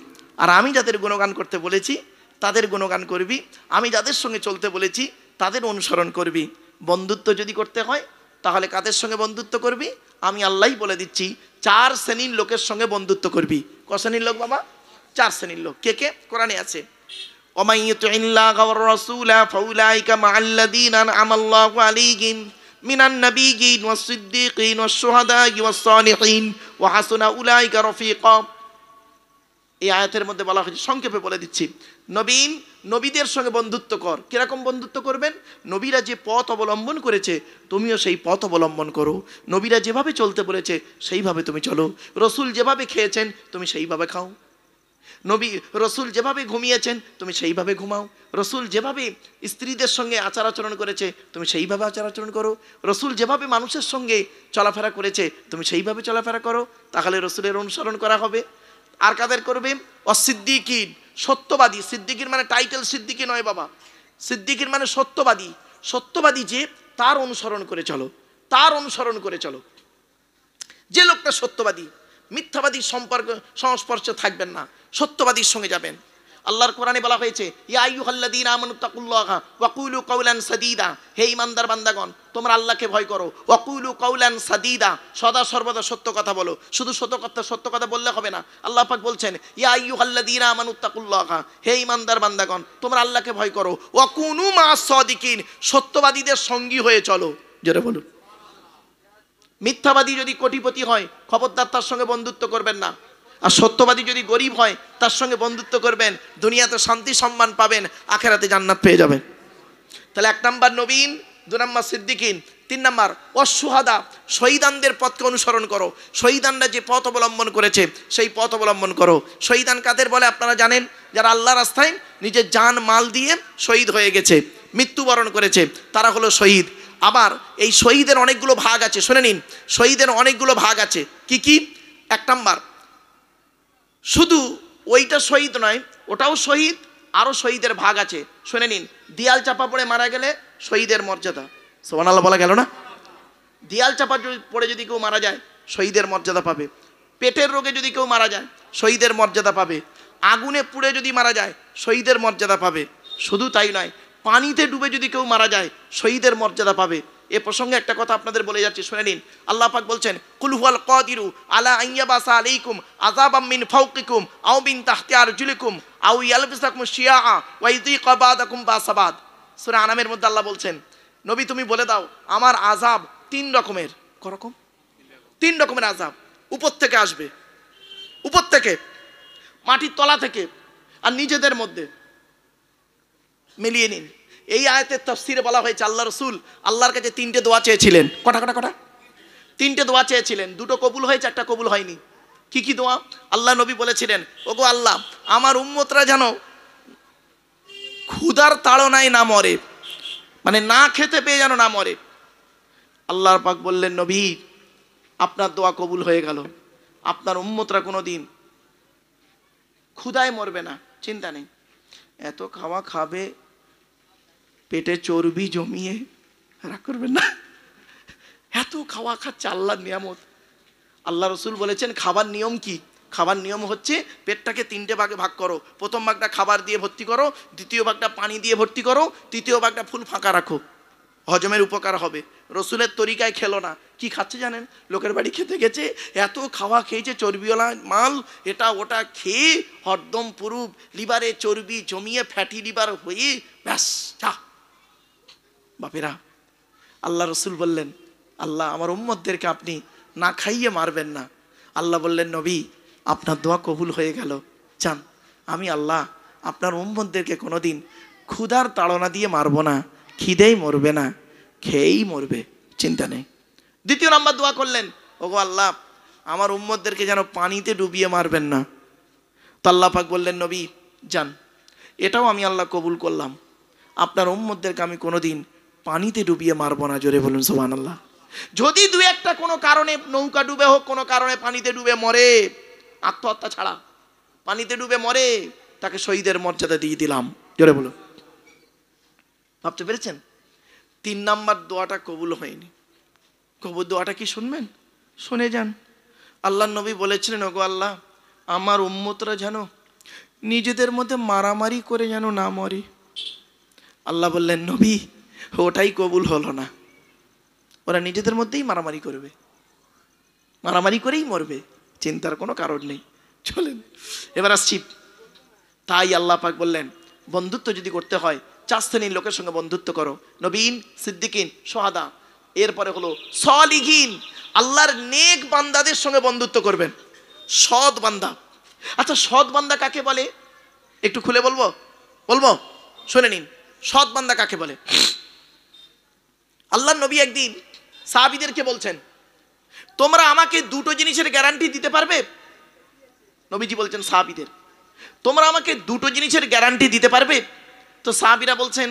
আর আমি যাদের গুণগান করতে বলেছি তাদের গুণগান করবি, আমি যাদের সঙ্গে চলতে বলেছি তাদের অনুসরণ করবি। বন্ধুত্ব যদি করতে হয় তাহলে কাদের সঙ্গে বন্ধুত্ব করবি? আমি আল্লাহই বলে দিচ্ছি, 4 শ্রেণীর লোকের সঙ্গে বন্ধুত্ব করবি। ক শ্রেণীর লোক বাবা? 4 শ্রেণীর লোক। কে কে? কোরআনে আছে, ওমাই ইউতিল্লাহ ওয়ার রাসূলা ফাউলাইকা মাআল্লাযীনা আনআমাল্লাহু আলাইহিম মিনান নাবিয়্যিন ওয়াস সিদ্দীকিন ওয়াশ শুহাদা'i ওয়াস সালিহিন ওয়া হাসুনা উলাইকা রাফীকা। এই আয়াতের মধ্যে বলা হয়েছে, সংক্ষেপে বলে দিচ্ছি, নবীন নবীদের সঙ্গে বন্ধুত্ব কর। কিরকম বন্ধুত্ব করবেন? নবীরা যে পথ অবলম্বন করেছে তুমিও সেই পথ অবলম্বন করো। নবীরা যেভাবে চলতে বলেছে সেইভাবে তুমি চলো। রসুল যেভাবে খেয়েছেন তুমি সেইভাবে খাও। নবী রসুল যেভাবে ঘুমিয়েছেন তুমি সেইভাবে ঘুমাও। রসুল যেভাবে স্ত্রীদের সঙ্গে আচার আচরণ করেছে তুমি সেইভাবে আচার আচরণ করো। রসুল যেভাবে মানুষের সঙ্গে চলাফেরা করেছে তুমি সেইভাবে চলাফেরা করো। তাহলে রসুলের অনুসরণ করা হবে। আর কাদের করবে? অসিদ্দিকিন, সত্যবাদী। সিদ্দিকির মানে টাইটেল সিদ্দিকি নয় বাবা, সিদ্দিকির মানে সত্যবাদী। সত্যবাদী যে, তার অনুসরণ করে চলো, তার অনুসরণ করে চলো। যে লোকটা সত্যবাদী, মিথ্যাবাদীর সংস্পর্শে থাকবেন না, সত্যবাদীর সঙ্গে যাবেন। আল্লাহর কোরআনে বলা হয়েছে, ইয়া আইয়ুহাল্লাযীনা আমানুত্তাকুল্লাহা ওয়া কুলু কাওলান সাদীদা, হে ঈমানদার বান্দাগণ তোমরা আল্লাহকে ভয় করো। ওয়া কুলু কাওলান সাদীদা, সদা সর্বদা সত্য কথা বলো। শুধু সত্য কথা বললে হবে না। আল্লাহ পাক বলছেন, ইয়া আইয়ুহাল্লাযীনা আমানুত্তাকুল্লাহা, হে ঈমানদার বান্দাগণ তোমরা আল্লাহকে ভয় করো। ওয়া কুনু মা'আস সাদিকিন, সত্যবাদীদের সঙ্গী হয়ে চলো। জোরে বলুন। মিথ্যাবাদী যদি কোটিপতি হয় খবরদার তার সঙ্গে বন্ধুত্ব করবেন না। আর সত্যবাদী যদি গরিব হয় তার সঙ্গে বন্ধুত্ব করবেন, দুনিয়াতে শান্তি সম্মান পাবেন, আখেরাতে জান্নাত পেয়ে যাবেন। তাহলে 1 নাম্বার নবীন, 2 নাম্বার সিদ্দিকিন, 3 নাম্বার অশুহাদা, শহীদানদের পথকে অনুসরণ করো। শহীদানরা যে পথ অবলম্বন করেছে সেই পথ অবলম্বন করো। শহীদান কাদের বলে আপনারা জানেন? যারা আল্লাহ রাস্তায় নিজের জান মাল দিয়ে শহীদ হয়ে গেছে, মৃত্যুবরণ করেছে, তারা হলো শহীদ। আবার এই শহীদের অনেকগুলো ভাগ আছে, শুনে নিন। শহীদের অনেকগুলো ভাগ আছে। কি কি? 1 নাম্বার, শুধু ওইটা শহীদ নয়, ওটাও শহীদ, আরও শহীদের ভাগ আছে। শুনে নিন। দেয়াল চাপা পড়ে মারা গেলে শহীদের মর্যাদা, সুবহানাল্লাহ বলা গেল না? দেয়াল চাপা পড়ে যদি কেউ মারা যায় শহীদের মর্যাদা পাবে। পেটের রোগে যদি কেউ মারা যায় শহীদের মর্যাদা পাবে। আগুনে পুড়ে যদি মারা যায় শহীদের মর্যাদা পাবে। শুধু তাই নয়, পানিতে ডুবে যদি কেউ মারা যায় শহীদের মর্যাদা পাবে। এ প্রসঙ্গে একটা কথা আপনাদের বলে যাচ্ছি, শুনে নিন। আল্লাহ পাক বলছেন, কুল হুয়াল কাদিরু আলা আইয়াবাসা আলাইকুম আযাবাম মিন ফাওকিকুম আও মিন তাহতি আরজুলিকুম আও ইয়ালবিসাকুম শিয়াআ ওয়া ইযিকা বাদাকুম বাসাবাদ। সূরা আনামের মধ্যে আল্লাহ বলছেন, নবী তুমি বলে দাও আমার আযাব 3 রকমের। করকম 3 রকমের আযাব উপর থেকে আসবে, উপর থেকে, মাটির তলা থেকে, আর নিজেদের মধ্যে। মিলিয়ে নিন। এই আয়াতের তাফসিরে বলা হয়েছে আল্লাহ রসুল আল্লাহর কাছে 3টে দোয়া চেয়েছিলেন। কটা 3টে দোয়া চেয়েছিলেন। 2টো কবুল হয়েছে, 1টা কবুল হয়নি। কি কি দোয়া? আল্লাহ নবী বলেছিলেন, ওগো আল্লাহ আমার উম্মতরা যেন ক্ষুধার তাড়নায় না মরে, মানে না খেতে পেয়ে যেন না মরে। আল্লাহর পাক বললেন, নবী আপনার দোয়া কবুল হয়ে গেল, আপনার উম্মতরা কোনো দিন ক্ষুধায় মরবে না, চিন্তা নেই। এত খাওয়া খাবে পেটে চর্বি জমিয়ে, রাগ করবেন না। এত খাওয়া খাচ্ছে, আল্লাহর নিয়ামত। আল্লাহ রসুল বলেছেন খাবার নিয়ম কি? খাবার নিয়ম হচ্ছে পেটটাকে 3টে ভাগে ভাগ করো। প্রথম ভাগটা খাবার দিয়ে ভর্তি করো, দ্বিতীয় ভাগটা পানি দিয়ে ভর্তি করো, তৃতীয় ভাগটা ফুল ফাঁকা রাখো, হজমের উপকার হবে। রসুলের তরিকায় খেলো না। কি খাচ্ছে জানেন? লোকের বাড়ি খেতে গেছে, এত খাওয়া খেয়েছে চর্বিওয়ালা মাল, এটা ওটা খেয়ে হরদম পুরুপ, লিভারে চর্বি জমিয়ে ফ্যাটি লিভার হয়ে ব্যাস যা। বাপেরা, আল্লাহ রসুল বললেন, আল্লাহ আমার উম্মতদেরকে আপনি না খাইয়ে মারবেন না। আল্লাহ বললেন, নবী আপনার দোয়া কবুল হয়ে গেল, চান আমি আল্লাহ আপনার উম্মতদেরকে কোনোদিন ক্ষুধার তাড়না দিয়ে মারবো না, খিদেই মরবে না, খেয়েই মরবে, চিন্তা নেই। 2য় নাম্বার দোয়া করলেন, ওগো আল্লাহ আমার উম্মতদেরকে যেন পানিতে ডুবিয়ে মারবেন না। তো আল্লাহ পাক বললেন, নবী যান, এটাও আমি আল্লাহ কবুল করলাম, আপনার উম্মতদেরকে আমি কোনোদিন পানিতে ডুবিয়ে মারবো না। জোরে বলুন সুবহানাল্লাহ। যদি 2-1টা কোনো কারণে নৌকা ডুবে হোক, কোনো কারণে পানিতে ডুবে মরে, আত্মহত্যা ছাড়া পানিতে ডুবে মরে, তাকে শহীদের মর্যাদা দিয়ে দিলাম। জোরে বলুন। ভাবতে পেরেছেন? 3 নাম্বার দোয়াটা কবুল হয়নি। কবুল দোয়াটা কি শুনবেন? শুনে যান। আল্লাহ নবী বলেছিলেন, ওগো আল্লাহ আমার উম্মতরা যেন নিজেদের মধ্যে মারামারি করে যেন না মরে। আল্লাহ বললেন, নবী ওটাই কবুল হলো না, ওরা নিজেদের মধ্যেই মারামারি করবে, মারামারি করেই মরবে, চিন্তার কোনো কারণ নেই। চলেন এবার আসছি। তাই আল্লাহ পাক বললেন, বন্ধুত্ব যদি করতে হয় 4 শ্রেণীর লোকের সঙ্গে বন্ধুত্ব করো। নবীন, সিদ্দিকিন, সোহাদা, এরপরে হলো সলিহিন, আল্লাহর নেক বান্দাদের সঙ্গে বন্ধুত্ব করবেন, সৎ বান্দা। আচ্ছা সৎ বান্দা কাকে বলে একটু খুলে বলবো? বলবো, শুনে নিন। সৎ বান্দা কাকে বলে? আল্লাহর নবী একদিন সাহাবীদেরকে বলছেন, তোমরা আমাকে দুটো জিনিসের গ্যারান্টি দিতে পারবে? নবীজি বলছেন সাহাবীদের, তোমরা আমাকে দুটো জিনিসের গ্যারান্টি দিতে পারবে? তো সাহাবীরা বলছেন,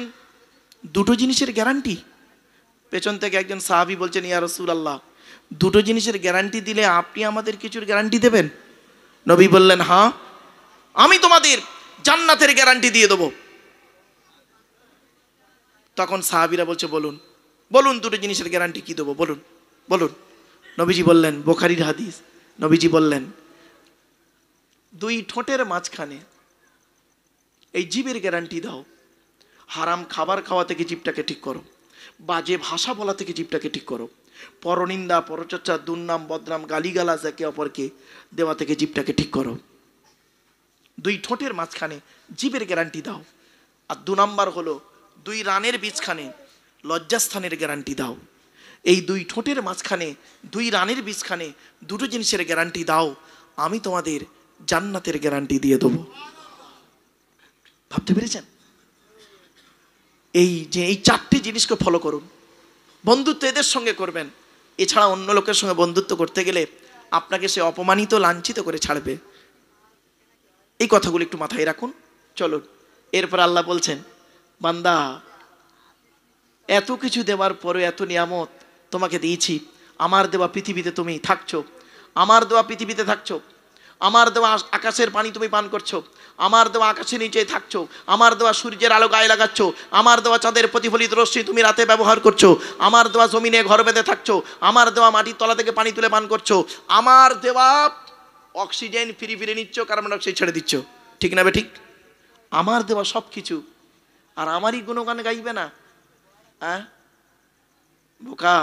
দুটো জিনিসের গ্যারান্টি? পেছন থেকে একজন সাহাবী বলছেন, ইয়া রাসূলুল্লাহ, দুটো জিনিসের গ্যারান্টি দিলে আপনি আমাদের কিছুর গ্যারান্টি দেবেন? নবী বললেন, হ্যাঁ, আমি তোমাদের জান্নাতের গ্যারান্টি দিয়ে দেবো। তখন সাহাবীরা বলছে, বলুন বলুন দুটো জিনিসের গ্যারান্টি কি দেবো, বলুন বলুন। নবীজি বললেন, বুখারীর হাদিস, নবীজি বললেন, দুই ঠোঁটের মাঝখানে এই জিভের গ্যারান্টি দাও। হারাম খাবার খাওয়া থেকে জিভটাকে ঠিক করো, বাজে ভাষা বলা থেকে জিভটাকে ঠিক করো, পরনিন্দা, পরচর্চা, দুর্নাম, বদনাম, গালিগালাজ একে অপরকে দেওয়া থেকে জিভটাকে ঠিক করো। দুই ঠোঁটের মাঝখানে জিভের গ্যারান্টি দাও। আর 2 নাম্বার হলো দুই রানের বীজখানে লজ্জাস্থানের গ্যারান্টি দাও। এই দুই ঠোঁটের মাঝখানে দুই রানের বীজখানে দুটো জিনিসের গ্যারান্টি দাও, আমি তোমাদের জান্নাতের গ্যারান্টি দিয়ে দেবো। ভাবতে পেরেছেন? এই যে এই 4টি জিনিসকে ফলো করুন। বন্ধুত্ব এদের সঙ্গে করবেন, এছাড়া অন্য লোকের সঙ্গে বন্ধুত্ব করতে গেলে আপনাকে সে অপমানিত, লাঞ্ছিত করে ছাড়বে। এই কথাগুলো একটু মাথায় রাখুন। চলুন, এরপর আল্লাহ বলছেন, বান্দা, এত কিছু দেওয়ার পরে, এত নিয়ামত তোমাকে দিয়েছি, আমার দেওয়া পৃথিবীতে তুমি থাকছো, আমার দেওয়া পৃথিবীতে থাকছো, আমার দেওয়া আকাশের পানি তুমি পান করছো, আমার দেওয়া আকাশের নিচে থাকছো, আমার দেওয়া সূর্যের আলো গায়ে লাগাচ্ছ, আমার দেওয়া চাঁদের প্রতিফলিত রশ্মি তুমি রাতে ব্যবহার করছো, আমার দেওয়া জমিনে ঘর বেঁধে থাকছো, আমার দেওয়া মাটির তলা থেকে পানি তুলে পান করছো, আমার দেওয়া অক্সিজেন ফিরে ফিরে নিচ্ছ, কার্বন ডাই অক্সাইড ছেড়ে দিচ্ছ, ঠিক না বে ঠিক? আমার দেওয়া সব কিছু, আর আমারই গুণগান গাইবে না? হ্যাঁ বোকা,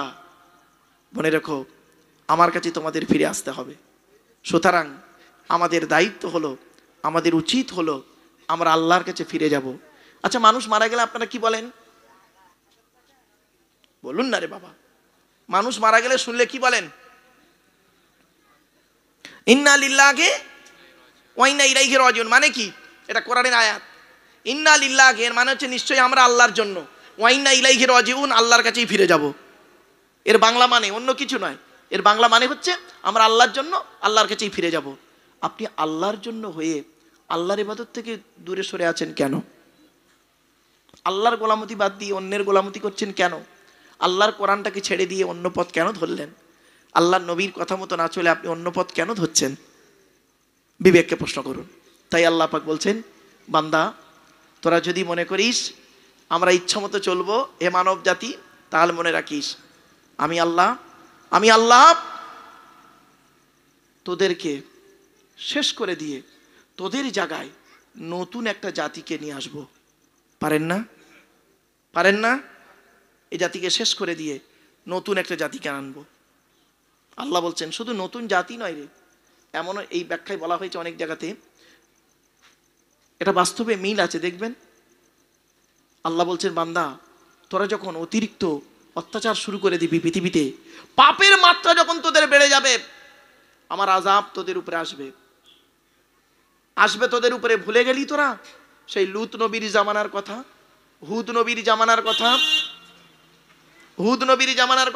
মনে রেখো, আমার কাছে তোমাদের ফিরে আসতে হবে। সুতরাং আমাদের দায়িত্ব হলো, আমাদের উচিত হলো আমরা আল্লাহর কাছে ফিরে যাব। আচ্ছা, মানুষ মারা গেলে আপনারা কি বলেন? বলুন না রে বাবা, মানুষ মারা গেলে শুনলে কি বলেন? ইন্না লিল্লাহি ওয়া ইন্না ইলাইহি রাজিউন। মানে কি? এটা কোরআনের আয়াত। ইন্না লিল্লাহি এর মানে হচ্ছে নিশ্চয়ই আমরা আল্লাহর জন্য, ওয়া ইন্না ইলাইহি রাজিউন আল্লাহর কাছেই ফিরে যাব। এর বাংলা মানে অন্য কিছু নয়, এর বাংলা মানে হচ্ছে আমরা আল্লাহর জন্য, আল্লাহর কাছেই ফিরে যাব। আপনি আল্লাহর জন্য হয়ে আল্লাহর ইবাদত থেকে দূরে সরে আছেন কেন? আল্লাহর গোলামতি বাদ দিয়ে অন্যের গোলামতি করছেন কেন? আল্লাহর কোরআনটাকে ছেড়ে দিয়ে অন্য পথ কেন ধরলেন? আল্লাহর নবীর কথা মতো না চলে আপনি অন্য পথ কেন ধরছেন? বিবেককে প্রশ্ন করুন। তাই আল্লাহ পাক বলছেন, বান্দা, তোরা যদি মনে করিস আমরা ইচ্ছা মতো চলবো হে মানব জাতি, তাহলে মনে রাখিস আমি আল্লাহ তোদেরকে শেষ করে দিয়ে তোদের জায়গায় নতুন একটা জাতিকে নিয়ে আসবো। পারেন না? পারেন না? এই জাতিকে শেষ করে দিয়ে নতুন একটা জাতিকে আনবো। আল্লাহ বলছেন শুধু নতুন জাতি নয় রে, এমনও এই ব্যাখ্যায় বলা হয়েছে অনেক জায়গাতে, এটা বাস্তবে মিল আছে, দেখবেন। আল্লাহ বলছেন, বান্দা, তোরা যখন অতিরিক্ত অত্যাচার শুরু করে দিবি পৃথিবীতে, পাপের মাত্রা যখন তোদের বেড়ে যাবে, আমার আযাব তোদের উপরে আসবে তোদের উপরে। ভুলে গেলি তোরা সেই লূত নবীর জামানার কথা, হুদ নবীর জামানার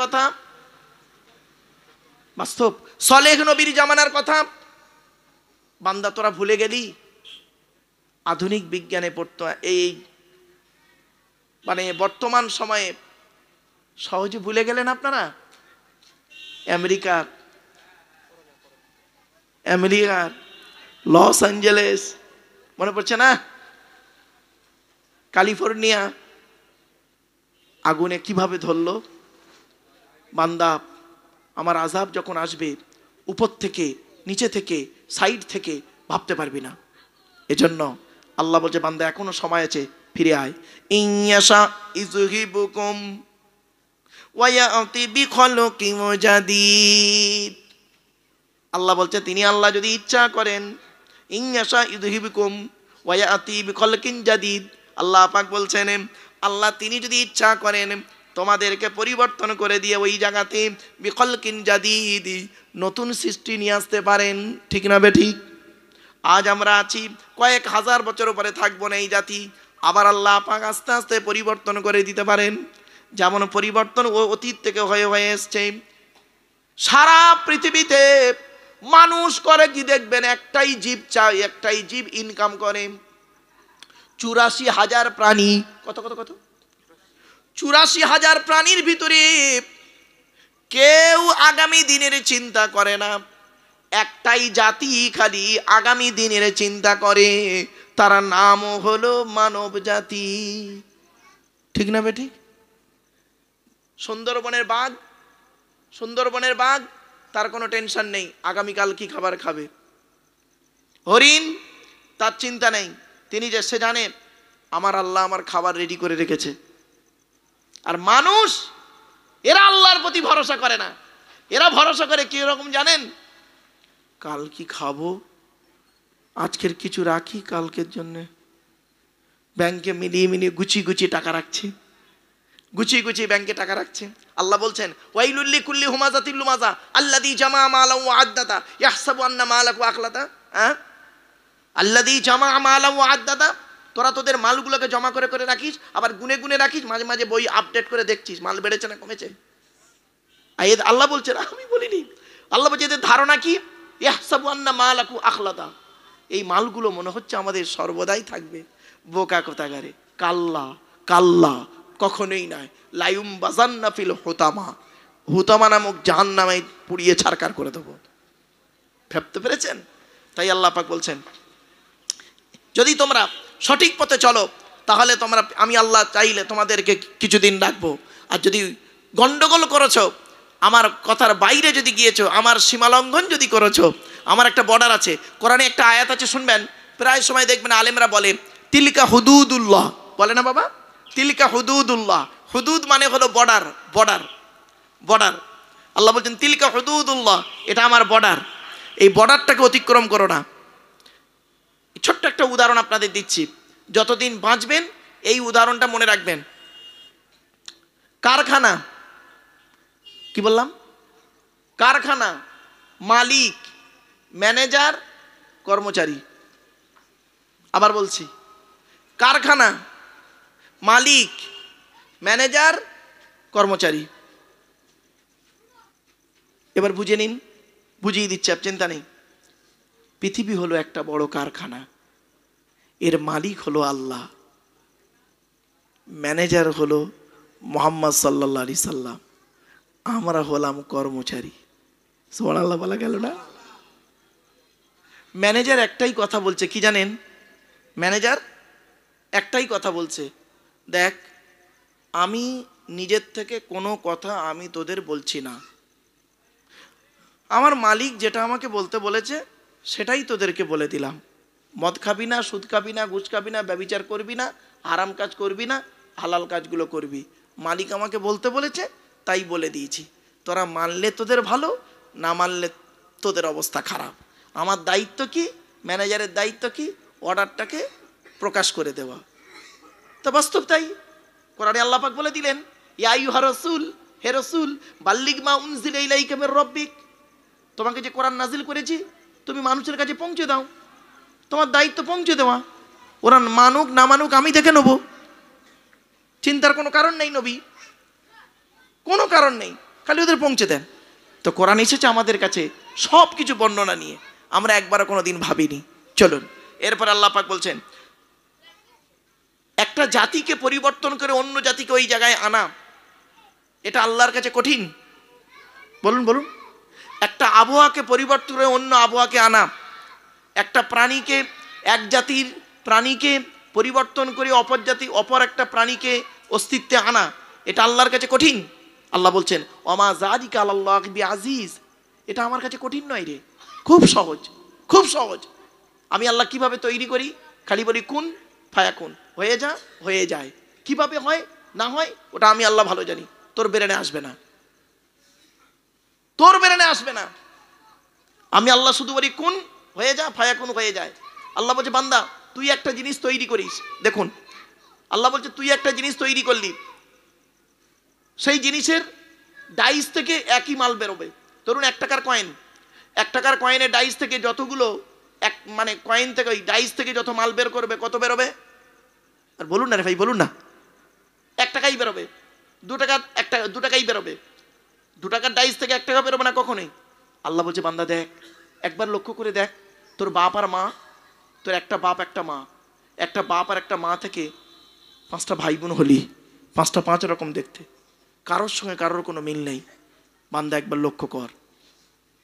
কথা, বাস্তব সলেহ নবীর জামানার কথা। বান্দা, তোরা ভুলে গেলি? আধুনিক বিজ্ঞানে পড়তো এই মানে বর্তমান সময়ে সহজে ভুলে গেলেন আপনারা? আমেরিকার লস অ্যাঞ্জেলেস, মনে পড়ছে না? ক্যালিফোর্নিয়া আগুনে কিভাবে ধরলো। বান্দা, আমার আযাব যখন আসবে, উপর থেকে, নিচে থেকে, সাইড থেকে ভাবতে পারবি না। এজন্য আল্লাহ বলছে, বান্দা এখনো সময় আছে, ফিরে আয়। ইনশা ইযহিবুকুম ওয়া ইয়াতি বিখালকিন জাদীদ। আল্লাহ বলছে, তিনি আল্লাহ যদি ইচ্ছা করেন, ইনশা ইযহিবুকুম ওয়া ইয়াতি বিখালকিন জাদীদ। আল্লাহ পাক বলছেন, আল্লাহ তিনি যদি ইচ্ছা করেন তোমাদেরকে পরিবর্তন করে দিয়ে ওই জায়গাতে বিখালকিন জাদীদ নতুন সৃষ্টি নিয়ে আসতে পারেন, ঠিক না বে ঠিক? আজ আমরা আছি, কয়েক হাজার বছর পরে থাকবো না এই জাতি। আবার আল্লাহ পাক আস্তে আস্তে পরিবর্তন করে দিতে পারেন, যেমন পরিবর্তন ও অতীত থেকে হয়ে হয়ে এসছে। সারা পৃথিবীতে মানুষ করে কি দেখবেন, একটাই জীব চাই, একটাই জীব ইনকাম করে। ৮৪,০০০ প্রাণী, কত কত কত ৮৪,০০০ প্রাণীর ভিতরে কেউ আগামী দিনের চিন্তা করে না। একটাই জাতি খালি আগামী দিনের চিন্তা করে, তার নাম হলো মানব জাতি। ঠিক না বেঠিক? সুন্দরবনের বাঘ তার কোনো টেনশন নেই, আগামীকাল কি খাবার খাবে। হরিণ তার চিন্তা নেই, তিনি যে সে জানে আমার আল্লাহ আমার খাবার রেডি করে রেখেছে। আর মানুষ, এরা আল্লাহর প্রতি ভরসা করে না। এরা ভরসা করে কি রকম জানেন? কাল কি খাবো, আজকের কিছু রাখি কালকের জন্য। ব্যাংকে মিলিয়ে গুছিয়ে টাকা রাখছে, গুছিয়ে ব্যাংকে টাকা রাখছে। আল্লাহ বলছেন ওয়াইলুল লিকুল্লি হুমাযাতিল লুমাযা আল্লাযী জামা মালাহু ওয়া আদ্দাদা ইয়াহসাবু আন্না মালাহু আখলাদা। আল্লাযী জামা মালাহু ওয়া আদ্দাদা, তোরা তোদের মালগুলোকে জমা করে করে রাখিস, আবার গুনে রাখিস, মাঝে মাঝে বই আপডেট করে দেখছিস মাল বেড়েছে না কমেছে। আল্লাহ বলছেন, আমি বলিনি। আল্লাহ বলছে এদের ধারণা কি? ইয়াহসাবু আন্না মালাহু আখলাদা, এই মালগুলো মনে হচ্ছে আমাদের সর্বদাই থাকবে। বোকা কোথাকারে, কাল্লা কখনোই নয়। লায়ুম বাজান্না ফিল হুতামা নামক জাহান্নামে পুড়িয়ে ছারকার করে দেবো। ভাবতে পেরেছেন? তাই আল্লাহ পাক বলছেন যদি তোমরা সঠিক পথে চলো তাহলে তোমরা, আমি আল্লাহ চাইলে তোমাদেরকে কিছুদিন রাখবো। আর যদি গন্ডগোল করেছো, আমার কথার বাইরে যদি গিয়েছো, আমার সীমালঙ্ঘন যদি করেছো, আমার একটা বর্ডার আছে। কোরআনে একটা আয়াত আছে, শুনবেন। প্রায় সময় দেখবেন আলেমরা বলে তিলকা হুদুদুল্লাহ, বলে না বাবা? তিলকা হুদুদুল্লাহ, হুদুদ মানে হলো বর্ডার। আল্লাহ বলছেন তিলকা হুদুদুল্লাহ, এটা আমার বর্ডার, এই বর্ডারটাকে অতিক্রম করো না। ছোট্ট একটা উদাহরণ আপনাদের দিচ্ছি, যতদিন বাঁচবেন এই উদাহরণটা মনে রাখবেন। কারখানা, কি বললাম? কারখানা, মালিক, ম্যানেজার, কর্মচারী। আবার বলছি, কারখানা, মালিক, ম্যানেজার, কর্মচারী। এবার বুঝে নিন, বুঝিয়ে দিচ্ছে, চিন্তা নেই। পৃথিবী হলো একটা বড় কারখানা, এর মালিক হলো আল্লাহ, ম্যানেজার হলো মুহাম্মদ সাল্লাল্লাহু আলাইহি সাল্লাম, আমরা হলাম কর্মচারী। সুবহানাল্লাহ বলা গেল না? ম্যানেজার একটাই কথা বলছে, কি জানেন? ম্যানেজার একটাই কথা বলছে, দেখ আমি নিজের থেকে কোনো কথা আমি তোদের বলছি না, আমার মালিক যেটা আমাকে বলতে বলেছে সেটাই তোদেরকে বলে দিলাম। মদ খাবি না, সুদ খাবি না, ঘুষ খাবি না, ব্যভিচার করবি না, হারাম কাজ করবি না, হালাল কাজগুলো করবি। মালিক আমাকে বলতে বলেছে তাই বলে দিয়েছি। তোরা মানলে তোদের ভালো, না মানলে তোদের অবস্থা খারাপ। আমার দায়িত্ব কি? ম্যানেজারের দায়িত্ব কি? অর্ডারটাকে প্রকাশ করে দেওয়া। তো বাস্তব তাই। কোরআনে আল্লাহ পাক বলে দিলেন, ইয়া আইয়ুহা রাসূল, হে রাসূল, বাল্লিগ মা উনজিলা ইলাইকা মির রাব্বিক, তোমাকে যে কোরআন নাজিল করেছি তুমি মানুষের কাছে পৌঁছে দাও। তোমার দায়িত্ব পৌঁছে দেওয়া। ওরা মানুক না মানুক আমি দেখে নেব, চিন্তার কোনো কারণ নেই। নবী কোনো কারণ নেই, খালি ওদের পৌঁছে দেন। তো কোরআন এসেছে আমাদের কাছে সব কিছু বর্ণনা নিয়ে, আমরা একবারও কোনো দিন ভাবিনি। চলুন এরপর আল্লাহ পাক বলছেন, একটা জাতিকে পরিবর্তন করে অন্য জাতিকে ওই জায়গায় আনা, এটা আল্লাহর কাছে কঠিন? বলুন। একটা আবহাওয়াকে পরিবর্তন করে অন্য আবহাওয়াকে আনা, একটা প্রাণীকে, এক জাতির প্রাণীকে পরিবর্তন করে অপর একটা প্রাণীকে অস্তিত্বে আনা, এটা আল্লাহর কাছে কঠিন? আল্লাহ বলছেন ওমা যালিকা আলাল্লাহি বিআজিজ, এটা আমার কাছে কঠিন নয় রে, খুব সহজ। আমি আল্লাহ কিভাবে তৈরি করি? খালি বলি কুন ফায়াকুন, হয়ে যায়। কিভাবে হয় না হয় ওটা আমি আল্লাহ ভালো জানি, তোর ব্রেনে আসবে না। আমি আল্লাহ শুধু বলি কুন হয়ে যা, ফায়াকুন হয়ে যায়। আল্লাহ বলছে বান্দা তুই একটা জিনিস তৈরি করিস, দেখুন আল্লাহ বলছে তুই একটা জিনিস তৈরি করলি, সেই জিনিসের ডাইস থেকে একই মাল বেরোবে। ধরুন 1 টাকার কয়েন, 1 টাকার কয়েনের ডাইস থেকে যতগুলো 1 মানে কয়েন থেকে, ওই ডাইস থেকে যত মাল বের করবে কত বেরোবে? আর বলুন না রে ভাই, বলুন না। 1 টাকাই বেরোবে, 2 টাকা, 2 টাকাই বেরোবে। 2 টাকার ডাইস থেকে 1 টাকা বেরোবে না কখনোই। আল্লাহ বলছে বান্দা দেখ, একবার লক্ষ্য করে দেখ, তোর বাপ আর মা, তোর একটা বাপ একটা মা, একটা বাপ আর একটা মা থেকে 5টা ভাই বোন হলি, 5টা 5 রকম দেখতে, কারোর সঙ্গে কারোর কোনো মিল নেই। বান্দা একবার লক্ষ্য কর,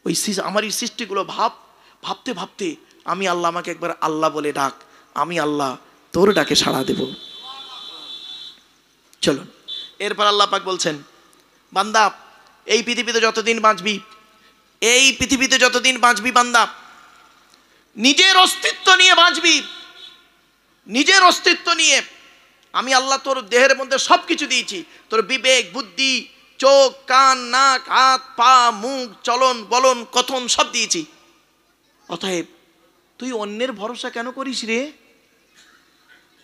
ওই আমার এই সৃষ্টিগুলো ভাবতে ভাবতে আমি আল্লাহ, আমাকে একবার আল্লাহ বলে ডাক, আমি আল্লাহ তোর ডাকে সাড়া দেব। চলুন, এরপর আল্লাহ পাক বলছেন, বান্দা এই পৃথিবীতে যতদিন বাঁচবি, এই পৃথিবীতে যতদিন বাঁচবি বান্দা, নিজের অস্তিত্ব নিয়ে বাঁচবি, নিজের অস্তিত্ব নিয়ে। আমি আল্লাহ তোর দেহের মধ্যে সব কিছু দিয়েছি, তোর বিবেক, বুদ্ধি, চোখ, কান, নাক, হাত, পা, মুখ, চলন বলন, কথন সব দিয়েছি। অতএব তুই অন্যের ভরসা কেন করিস রে?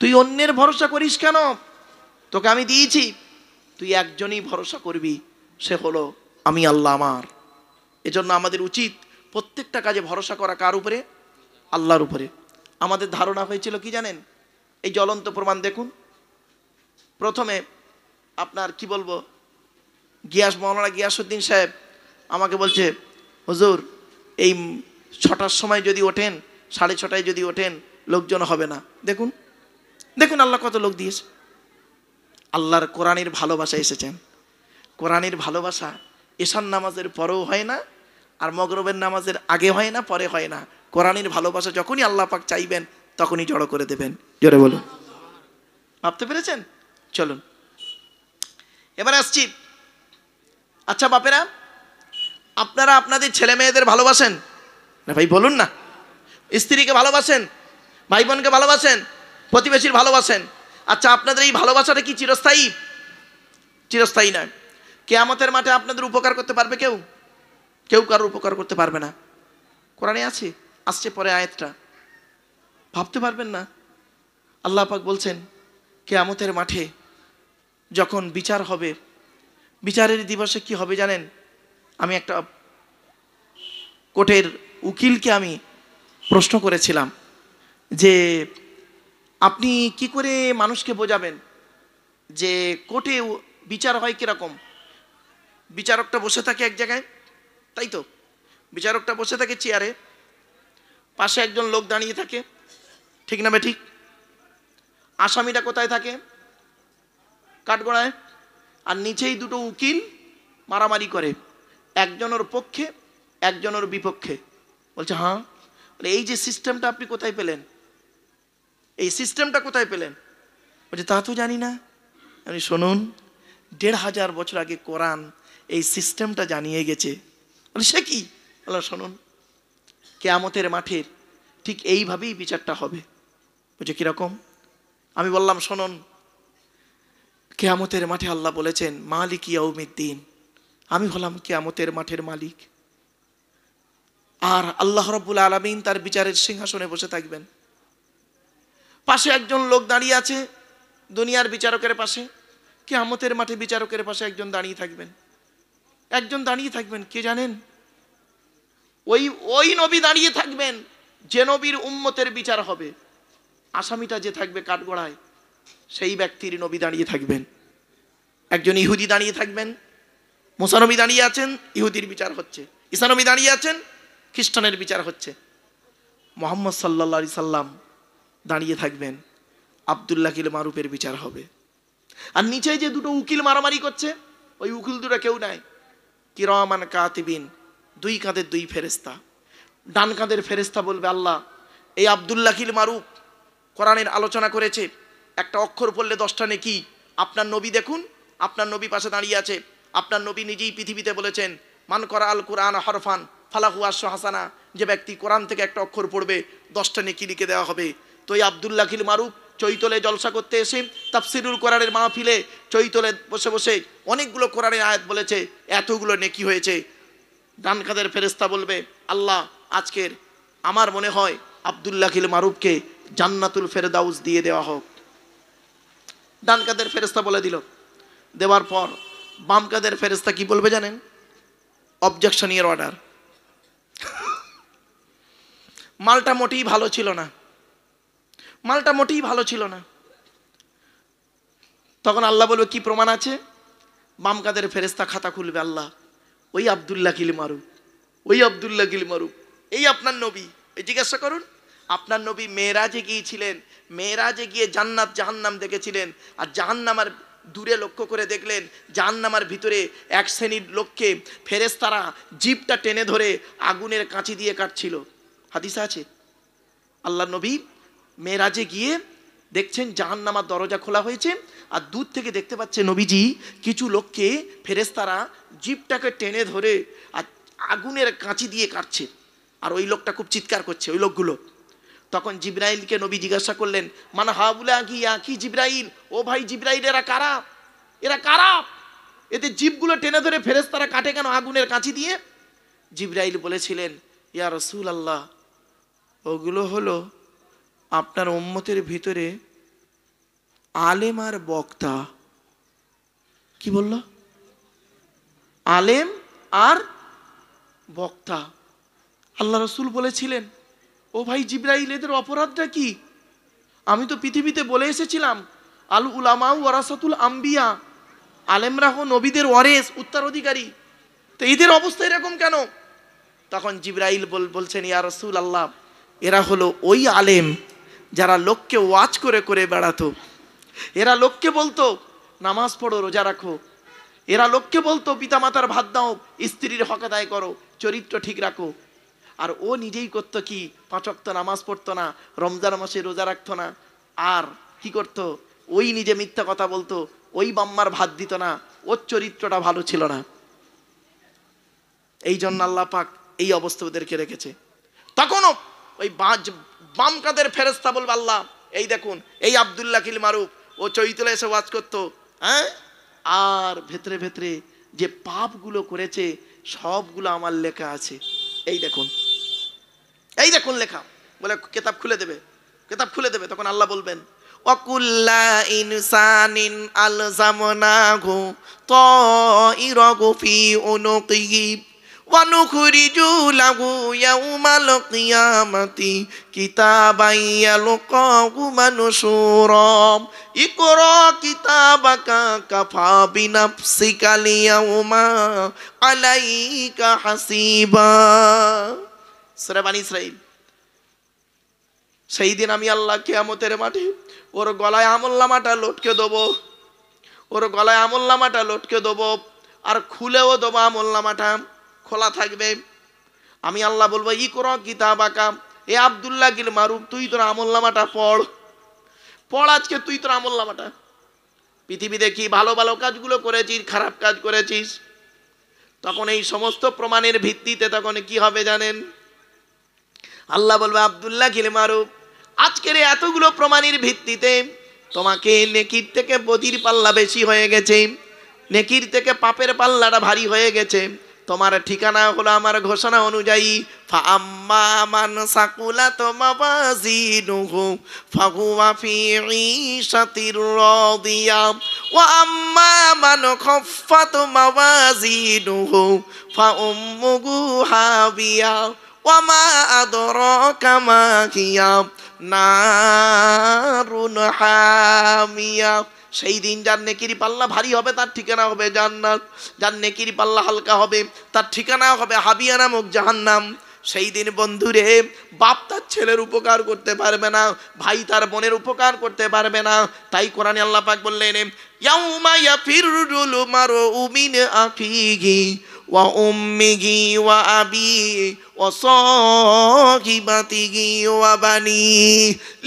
তুই অন্যের ভরসা করিস কেন? তোকে আমি দিয়েছি, তুই একজনই ভরসা করবি, সে হলো আমি আল্লাহ আমার। এজন্য আমাদের উচিত প্রত্যেকটা কাজে ভরসা করা কার উপরে? আল্লাহর উপরে। আমাদের ধারণা হয়েছিল কি জানেন? এই জ্বলন্ত প্রমাণ দেখুন। প্রথমে আপনার কি বলবো, মৌলানা গিয়াসউদ্দিন সাহেব আমাকে বলছে, হুজুর এই 6টার সময় যদি ওঠেন, 6:30টায় যদি ওঠেন, লোকজন হবে না। দেখুন দেখুন আল্লাহ কত লোক দিয়েছে। আল্লাহর কোরআনের ভালোবাসা এসেছেন। কোরআনের ভালোবাসা এশার নামাজের পরেও হয় না, আর মগরবের নামাজের আগে হয় না, পরে হয় না। কোরআনের ভালোবাসা যখনই আল্লাহ পাক চাইবেন তখনই জড়ো করে দেবেন। জোরে বলুন, ভাবতে পেরেছেন? চলুন এবার আসছি। আচ্ছা বাপেরা, আপনারা আপনাদের ছেলে মেয়েদের ভালোবাসেন না ভাই? বলুন না। স্ত্রীকে ভালোবাসেন, ভাই বোনকে ভালোবাসেন, প্রতিবেশীর ভালোবাসেন। আচ্ছা আপনাদের এই ভালোবাসাটা কি চিরস্থায়ী? চিরস্থায়ী নয়। কিয়ামতের মাঠে আপনাদের উপকার করতে পারবে কেউ? কেউ কারোর উপকার করতে পারবে না। কোরআনে আছে, আসছে পরে আয়াতটা, ভাবতে পারবেন না। আল্লাহ পাক বলছেন কিয়ামতের মাঠে যখন বিচার হবে, বিচারের দিবসে কি হবে জানেন? আমি একটা কোর্টের উকিলকে আমি প্রশ্ন করেছিলাম যে আপনি কি করে মানুষকে বোঝাবেন যে কোর্টে বিচার হয় কিরকম? বিচারকটা বসে থাকে এক জায়গায়, তাই তো? বিচারকটা বসে থাকে চেয়ারে, পাশে একজন লোক দাঁড়িয়ে থাকে, ঠিক না বেঠিক? আসামিটা কোথায় থাকে? কাঠগড়ায়। আর নিচেই দুটো উকিল মারামারি করে, একজনের পক্ষে একজনের বিপক্ষে। বলছে হ্যাঁ। এই যে সিস্টেমটা আপনি কোথায় পেলেন? এই সিস্টেমটা কোথায় পেলেন? বলছে তা তো জানি না। আমি শুনুন, 1500 বছর আগে কোরআন এই সিস্টেমটা জানিয়ে গেছে। বলে সে কি? বলে শুনুন, কিয়ামতের মাঠের ঠিক এইভাবেই বিচারটা হবে। বলছে কিরকম? আমি বললাম শুনুন, কিয়ামতের মাঠে আল্লাহ বলেছেন মালিক ইয়াউমিদ্দিন। আমি হলাম কিয়ামতের মাঠের মালিক, আর আল্লাহ রাব্বুল আলামিন তার বিচারের সিংহাসনে বসে থাকবেন। পাশে একজন লোক দাঁড়িয়ে আছে দুনিয়ার বিচারকের পাশে, কিয়ামতের মাঠে বিচারকের পাশে একজন দাঁড়িয়ে থাকবেন। একজন দাঁড়িয়ে থাকবেন, কে জানেন? ওই নবী দাঁড়িয়ে থাকবেন যে নবীর উম্মতের বিচার হবে। আসামিটা যে থাকবে কাঠগড়ায়, সেই ব্যক্তির নবী দাঁড়িয়ে থাকবেন। একজন ইহুদি দাঁড়িয়ে থাকবেন, মুসা নবী দাঁড়িয়ে আছেন, ইহুদির বিচার হচ্ছে। ঈসা নবী দাঁড়িয়ে আছেন, খ্রিস্টানের বিচার হচ্ছে। মুহাম্মদ সাল্লাল্লাহু আলাইহি সাল্লাম দাঁড়িয়ে থাকবেন, আব্দুল্লাহ কিল মারুফের বিচার হবে। আর নিচে যে দুটো উকিল মারামারি করছে, ওই উকিল দুটো কেউ নাই, কিরামান কাতিবিন, 2 কাঁধের 2 ফেরেশতা। ডান কাঁধের ফেরেশতা বলবে আল্লাহ এই আব্দুল্লাহ কিল মারুফ কোরআনের আলোচনা করেছে, একটা অক্ষর পড়লে 10টা নেকি। আপনার নবী দেখুন, আপনার নবী পাশে দাঁড়িয়ে আছে। আপনার নবী নিজেই পৃথিবীতে বলেছেন মান করা আল কুরআন হরফান ফালাহু আশরু হাসানা, যে ব্যক্তি কোরআন থেকে একটা অক্ষর পড়বে 10টা নেকি লিখে দেওয়া হবে। তো এই আব্দুল্লাহ কিল মারুফ চৈতলে জলসা করতে এসে তাফসিরুল কোরআনের মাহফিলে চৈতলে বসে বসে অনেকগুলো কোরআনের আয়াত বলেছে, এতগুলো নেকি হয়েছে। ডান কাঁধের ফেরেশতা বলবে আল্লাহ আজকের আমার মনে হয় আব্দুল্লাহ কিল মারুফকে জান্নাতুল ফেরদাউস দিয়ে দেওয়া হোক। ডান কাঁধের ফেরেশতা বলে দিল। দেওয়ার পর বাম কাঁধের ফেরেশতা কি বলবে জানেন? Objection your order. মালটা মোটেই ভালো ছিল না, মালটা মোটেই ভালো ছিল না। তখন আল্লাহ বলবে কি প্রমাণ আছে? বাম কাদের ফেরেশতা খাতা খুলবে, আল্লাহ ওই আব্দুল্লাহ কিল মারুফ, ওই আব্দুল্লাহ কিল মারুফ, এই আপনার নবী। এই জিজ্ঞাসা করুন, আপনার নবী মেরাজে গিয়েছিলেন, মেরাজে গিয়ে জান্নাত জাহান্নাম দেখেছিলেন, আর জাহান্নামার দূরে লক্ষ্য করে দেখলেন জাহান্নামার ভিতরে এক শ্রেণীর লোককে ফেরেশতারা জিভটা টেনে ধরে আগুনের কাঁচি দিয়ে কাটছিল। হাদিসে আছে। আল্লাহ নবী মেরাজে গিয়ে দেখছেন জাহান্নামার দরজা খোলা হয়েছে, আর দূর থেকে দেখতে পাচ্ছে নবীজি কিছু লোককে ফেরেশতারা জিভটাকে টেনে ধরে আর আগুনের কাঁচি দিয়ে কাটছে, আর ওই লোকটা খুব চিৎকার করছে, ওই লোকগুলো। তখন জিব্রাইলকে নবী জিজ্ঞাসা করলেন, মানে হাবুলা কি কি জিব্রাইল, ও ভাই জিব্রাইল, এরা কারা, এরা কারা, এদের জিভগুলো টেনে ধরে ফেরেশতারা কাটে কেন আগুনের কাঁচি দিয়ে? জিব্রাইল বলেছিলেন, ইয়া রাসূলুল্লাহ, ওগুলো হলো আপনার উম্মতের ভিতরে আলেম আর বক্তা। কি বলল? আলেম আর বক্তা। আল্লাহ রসুল বলেছিলেন, ও ভাই জিব্রাইল, এদের অপরাধটা কি? আমি তো পৃথিবীতে বলে এসেছিলাম আল উলামা ওয়ারাসাতুল আম্বিয়া, আলেমরা হো নবীদের ওয়ারেস, উত্তরাধিকারী, তো এদের অবস্থা এরকম কেন? তখন জিব্রাইল বলছেন, ইয়া রাসূল আল্লাহ, এরা হলো ওই আলেম যারা লোককে ওয়াজ করে করে বেড়াতো, এরা লোককে বলতো নামাজ পড়ো, রোজা রাখো, এরা লোককে বলতো পিতামাতার ভাত দাও, স্ত্রীর হক আদায় করো, চরিত্র ঠিক রাখো, আর ও নিজেই করতো কি, 5 ওয়াক্ত নামাজ পড়তো না, রমজান মাসে রোজা রাখতো না, আর কি করতো, ওই নিজে মিথ্যা কথা বলতো, ওই বাম্মার ভাত দিত না, ওর চরিত্রটা ভালো ছিল না। এই জন্য আল্লাহ পাক এই অবস্থা ওদেরকে রেখেছে। তখনও ওই বাম কাদের ফেরেশতা বলবে, আল্লাহ এই দেখুন এই আব্দুল্লাহ কিল মারুফ, ও চৈতলে এসে ওয়াজ করতো, হ্যাঁ, আর ভেতরে ভেতরে যে পাপগুলো করেছে সবগুলো আমার লেখা আছে, এই দেখুন, এই দেখুন লেখা। বলে কিতাব খুলে দেবে, কিতাব খুলে দেবে। তখন আল্লাহ বলবেন, ওয়াকুল্লা ইনসানিন আলজামনাহু তাইরাহু ফি উনুকিহি ওয়া নুখরিজু লাহু ইয়াউমাল কিয়ামাতি কিতাবান ইয়ালকাহু মানশুরা ইকরা কিতাবাকা কাফা বিনাফসিকা লিয়াউমা আলাইকা হাসিবা। সূরা বনী ইসরাঈল। সেই দিন আমি আল্লাহ কিয়ামতের মাঠে ওর গলায় আমলনামাটা লটকে দেবো, ওর গলায় আমলনামাটা লটকে দেবো, আর খুলেও দেবো, আমলনামাটা খোলা থাকবে। আমি আল্লাহ বলবো, ইকরা কিতাবাকা, এ আব্দুল্লাহ কিল মারুফ, তুই তোর আমলনামাটা পড়, পড় আজকে তুই তোর আমলনামাটা। পৃথিবীতে কি ভালো ভালো কাজগুলো করেছিস, খারাপ কাজ করেছিস, তখন এই সমস্ত প্রমাণের ভিত্তিতে তখন কি হবে জানেন? আল্লাহ বলবে, আব্দুল্লাহ কিল মারুফ, আজকের এতগুলো প্রমাণের ভিত্তিতে তোমাকে নেকির থেকে বদির পাল্লা বেশি হয়ে গেছে, নেকির থেকে পাপের পাল্লাটা ভারী হয়ে গেছে। তোমার ঠিকানা হলো আমার ঘোষণা অনুযায়ী, ফাআম্মা মান সাকুলাত মাওয়াজিনুহু ফাহুয়া ফি ঈশাতির রাদিয়া ওয়া আম্মা মান খাফফাত মাওয়াজিনুহু ফাউম্মুহু হাবিয়া ওয়া মা আদরাকা মা হিয়া নারুন হামিয়া। সেই দিন যার নেকির পাল্লা ভারী হবে তার ঠিকানা হবে জান্নাত, যার নেকির পাল্লা হালকা হবে তার ঠিকানা হবে হাবিয়া নামক জাহান্নাম। সেই দিন বন্ধুরে, বাপ তার ছেলের উপকার করতে পারবে না, ভাই তার বোনের উপকার করতে পারবে না। তাই কোরআনে আল্লাহ পাক বললেন, ইয়াউমা ইয়াফিরুল মারউ মিন আখিহি ওয়া উম্মিহি ওয়া আবিহি ওয়া সাহিবাতিহি ওয়া বানি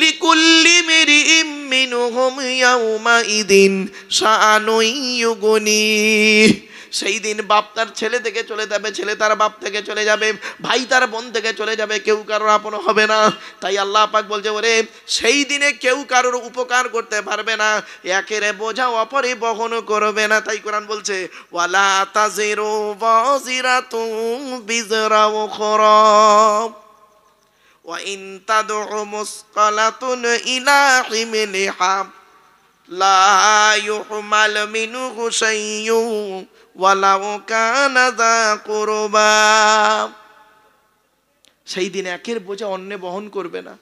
লিকুল্লি মিরইম মিনহুম ইয়াউমা ইদিন শাআনুন ইউগনি। সেই দিন বাপ তার ছেলে থেকে চলে যাবে, ছেলে তার বাপ থেকে চলে যাবে, ভাই তার বোন থেকে চলে যাবে, কেউ কারোর আপন হবে না। তাই আল্লাহ পাক বলছে, ওরে সেই দিনে কেউ কারোর উপকার করতে পারবে না, একের বোঝা অপরে বহন করবে না। তাই কোরআন বলছে, ওয়ালা তাজিরু ওয়াজিরাতুন বিজরা উখরা ওয়া ইন তাদউ মুসকালাতুন ইলা হিমলিহা লা ইউহমাল মিনহু শাইয়ুন ওয়ালাউ কানা যা কুরবা। সেই দিন একের বোঝা অন্য বহন করবে না,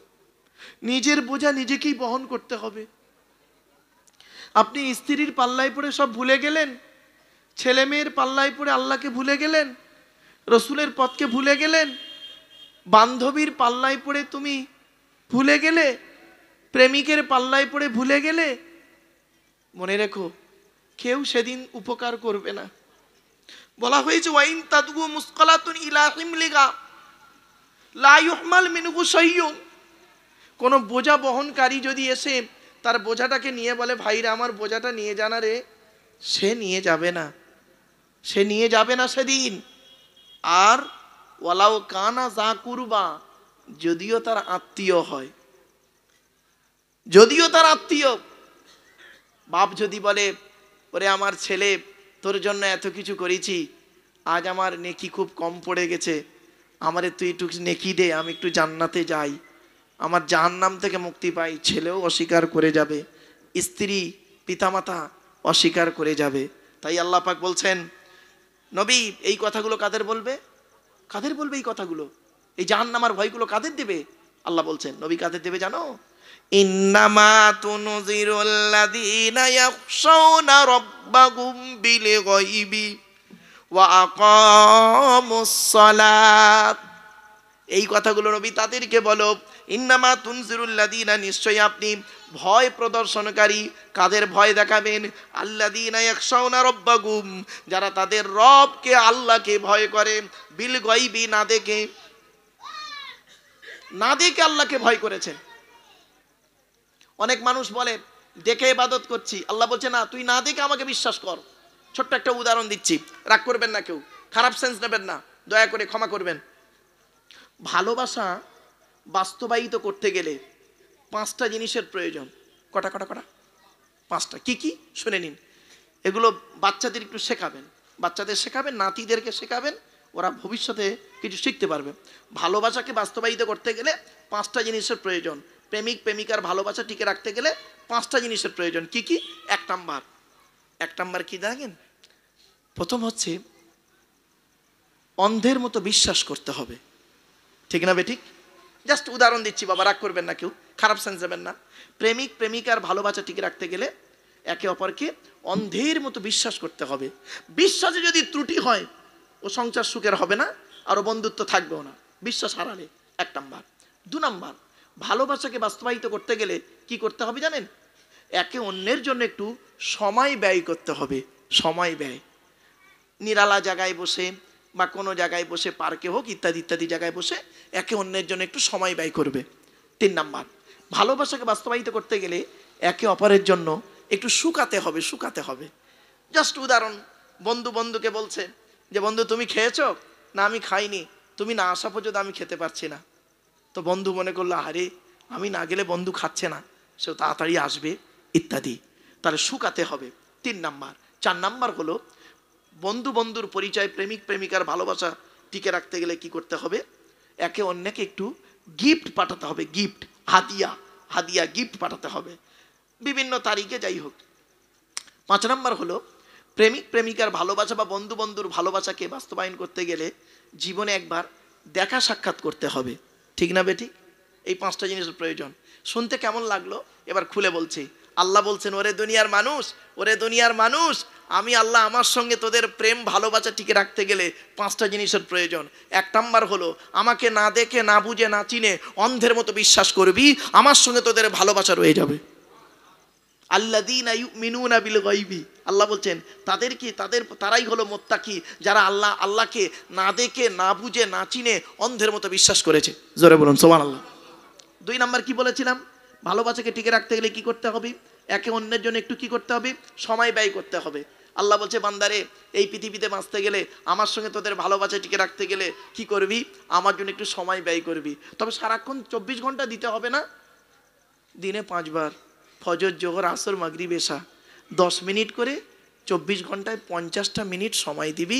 নিজের বোঝা নিজেকেই বহন করতে হবে। আপনি স্ত্রীর পাল্লায় পড়ে সব ভুলে গেলেন, ছেলে মেয়ের পাল্লায় পড়ে আল্লাহকে ভুলে গেলেন, রসুলের পথকে ভুলে গেলেন, বান্ধবীর পাল্লায় পড়ে তুমি ভুলে গেলে, প্রেমিকের পাল্লায় পড়ে ভুলে গেলে, মনে রেখো কেউ সেদিন উপকার করবে না। বলা হয়েছে ওয়াইন তাদগু মুসকালাতুন ইলা হিমলিগা লা ইউহমাল মিনহু শাইউন। কোন বোঝা বহনকারী যদি এসে তার বোঝাটাকে নিয়ে বলে ভাইরা আমার বোঝাটা নিয়ে জানা রে, সে নিয়ে যাবে না, সে নিয়ে যাবে না সেদিন। আর ওয়ালাউ কানা যা কুরবা, যদিও তার আত্মীয় হয়, যদিও তার আত্মীয়। বাপ যদি বলে ওরে আমার ছেলে তোর জন্য এত কিছু করেছি, আজ আমার নেকি খুব কম পড়ে গেছে, আমারে তুই একটু নেকি দে, আমি একটু জান্নাতে যাই, আমার জাহান্নাম থেকে মুক্তি পাই। ছেলেও অস্বীকার করে যাবে, স্ত্রী পিতামাতা অস্বীকার করে যাবে। তাই আল্লাহ পাক বলছেন নবী এই কথাগুলো কাদের বলবে, কাদের বলবে এই কথাগুলো, এই জাহান্নামের ভয়গুলো কাদের দেবে? আল্লাহ বলছেন নবী কাদের দেবে জানো? ইন্নামা তুনজিরুল্লাযীনা ইয়াখশাউনা রাব্বাহুম বিল গায়বি ওয়া আকামুস সালাত। এই কথাগুলো নবী তাদেরকে বলো, ইন্নামা তুনজিরুল্লাযীনা, নিশ্চয়ই আপনি ভয় প্রদর্শনকারী। কাদের ভয় দেখাবেন? আল্লাযীনা ইয়াখশাউনা রাব্বাহুম, যারা তাদের রবকে আল্লাহকে ভয় করে, বিল গায়বি, না দেখে, না দেখে আল্লাহকে ভয় করেছেন। অনেক মানুষ বলে দেখে ইবাদত করছি, আল্লাহ বলছে না তুই না দেখে আমাকে বিশ্বাস কর। ছোট্ট একটা উদাহরণ দিচ্ছি, রাগ করবেন না, কেউ খারাপ সেন্স নেবেন না, দয়া করে ক্ষমা করবেন। ভালোবাসা বাস্তবায়িত করতে গেলে 5টা জিনিসের প্রয়োজন। কটা কটা কটা? 5টা। কি কি শুনে নিন। এগুলো বাচ্চাদের একটু শেখাবেন, বাচ্চাদের শেখাবেন, নাতিদেরকে শেখাবেন, ওরা ভবিষ্যতে কিছু শিখতে পারবে। ভালোবাসাকে বাস্তবায়িত করতে গেলে 5টা জিনিসের প্রয়োজন। প্রেমিক প্রেমিকার ভালোবাসা টিকে রাখতে গেলে 5টা জিনিসের প্রয়োজন। কি কি? এক নাম্বার কি দেখেন? প্রথম হচ্ছে অন্ধের মতো বিশ্বাস করতে হবে। ঠিক না বেঠিক? জাস্ট উদাহরণ দিচ্ছি বাবা, রাগ করবেন না, কেউ খারাপ সেন্স দেবেন না। প্রেমিক প্রেমিকার ভালোবাসা টিকে রাখতে গেলে একে অপরকে অন্ধের মতো বিশ্বাস করতে হবে। বিশ্বাসে যদি ত্রুটি হয় ও সংসার সুখের হবে না, আর বন্ধুত্ব থাকবেও না, বিশ্বাস হারালে। 1 নাম্বার। 2 নাম্বার, ভালোবাসাকে বাস্তবায়িত করতে গেলে কি করতে হবে জানেন? একে অন্যের জন্য একটু সময় ব্যয় করতে হবে। সময় ব্যয়, নিরালা জায়গায় বসে বা কোনো জায়গায় বসে, পার্কে হোক, ইত্যাদি ইত্যাদি জায়গায় বসে একে অন্যের জন্য একটু সময় ব্যয় করবে। 3 নাম্বার, ভালোবাসাকে বাস্তবায়িত করতে গেলে একে অপরের জন্য একটু শুকাতে হবে, শুকাতে হবে। জাস্ট উদাহরণ, বন্ধু বন্ধুকে বলছে যে বন্ধু তুমি খেয়েছো? না আমি খাইনি, তুমি না আসা পর্যন্ত আমি খেতে পারছি না। তো বন্ধু মনে করলো আরে আমি না গেলে বন্ধু খাচ্ছে না, সে তাড়াতাড়ি আসবে ইত্যাদি। তাহলে শুকাতে হবে 3 নাম্বার। 4 নাম্বার হলো বন্ধু বন্ধুর পরিচয়, প্রেমিক প্রেমিকার ভালোবাসা টিকে রাখতে গেলে কি করতে হবে? একে অন্যকে একটু গিফট পাঠাতে হবে, গিফট, হাদিয়া গিফট পাঠাতে হবে বিভিন্ন তারিখে, যাই হোক। 5 নাম্বার হলো প্রেমিক প্রেমিকার ভালোবাসা বা বন্ধু বন্ধুর ভালোবাসাকে বাস্তবায়ন করতে গেলে জীবনে একবার দেখা সাক্ষাৎ করতে হবে। ঠিক না বেঠিক? এই 5টা জিনিসের প্রয়োজন। শুনতে কেমন লাগলো এবার খুলে বলছি। আল্লাহ বলছেন ওরে দুনিয়ার মানুষ, ওরে দুনিয়ার মানুষ, আমি আল্লাহ আমার সঙ্গে তোদের প্রেম ভালোবাসা টিকে রাখতে গেলে 5টা জিনিসের প্রয়োজন। 1 নাম্বার হলো আমাকে না দেখে না বুঝে না চিনে অন্ধের মতো বিশ্বাস করবি, আমার সঙ্গে তোদের ভালোবাসা রয়ে যাবে। আল্লাযীনা ইউমিনুনা বিল গায়বি, আল্লাহ বলছেন তারাই হলো মুত্তাকি, যারা আল্লাহকে না দেখে না বুঝে না চিনে অন্ধের মতো বিশ্বাস করেছে। জোরে বলুন সুবহানাল্লাহ। 2 নাম্বার কি বলেছিলাম? ভালোবাসাকে টিকে রাখতে গেলে কি করতে হবে? একে অন্যের জন্য একটু কি করতে হবে? সময় ব্যয় করতে হবে। আল্লাহ বলছে বান্দারে এই পৃথিবীতে বাঁচতে গেলে, আমার সঙ্গে তোদের ভালোবাসা টিকে রাখতে গেলে কি করবি? আমার জন্য একটু সময় ব্যয় করবি। তবে সারাক্ষণ 24 ঘন্টা দিতে হবে না, দিনে 5 বার, ফজর জোহর আসর মাগরিব এশা, 10 মিনিট করে 24 ঘন্টায় 50টা মিনিট সময় দিবি।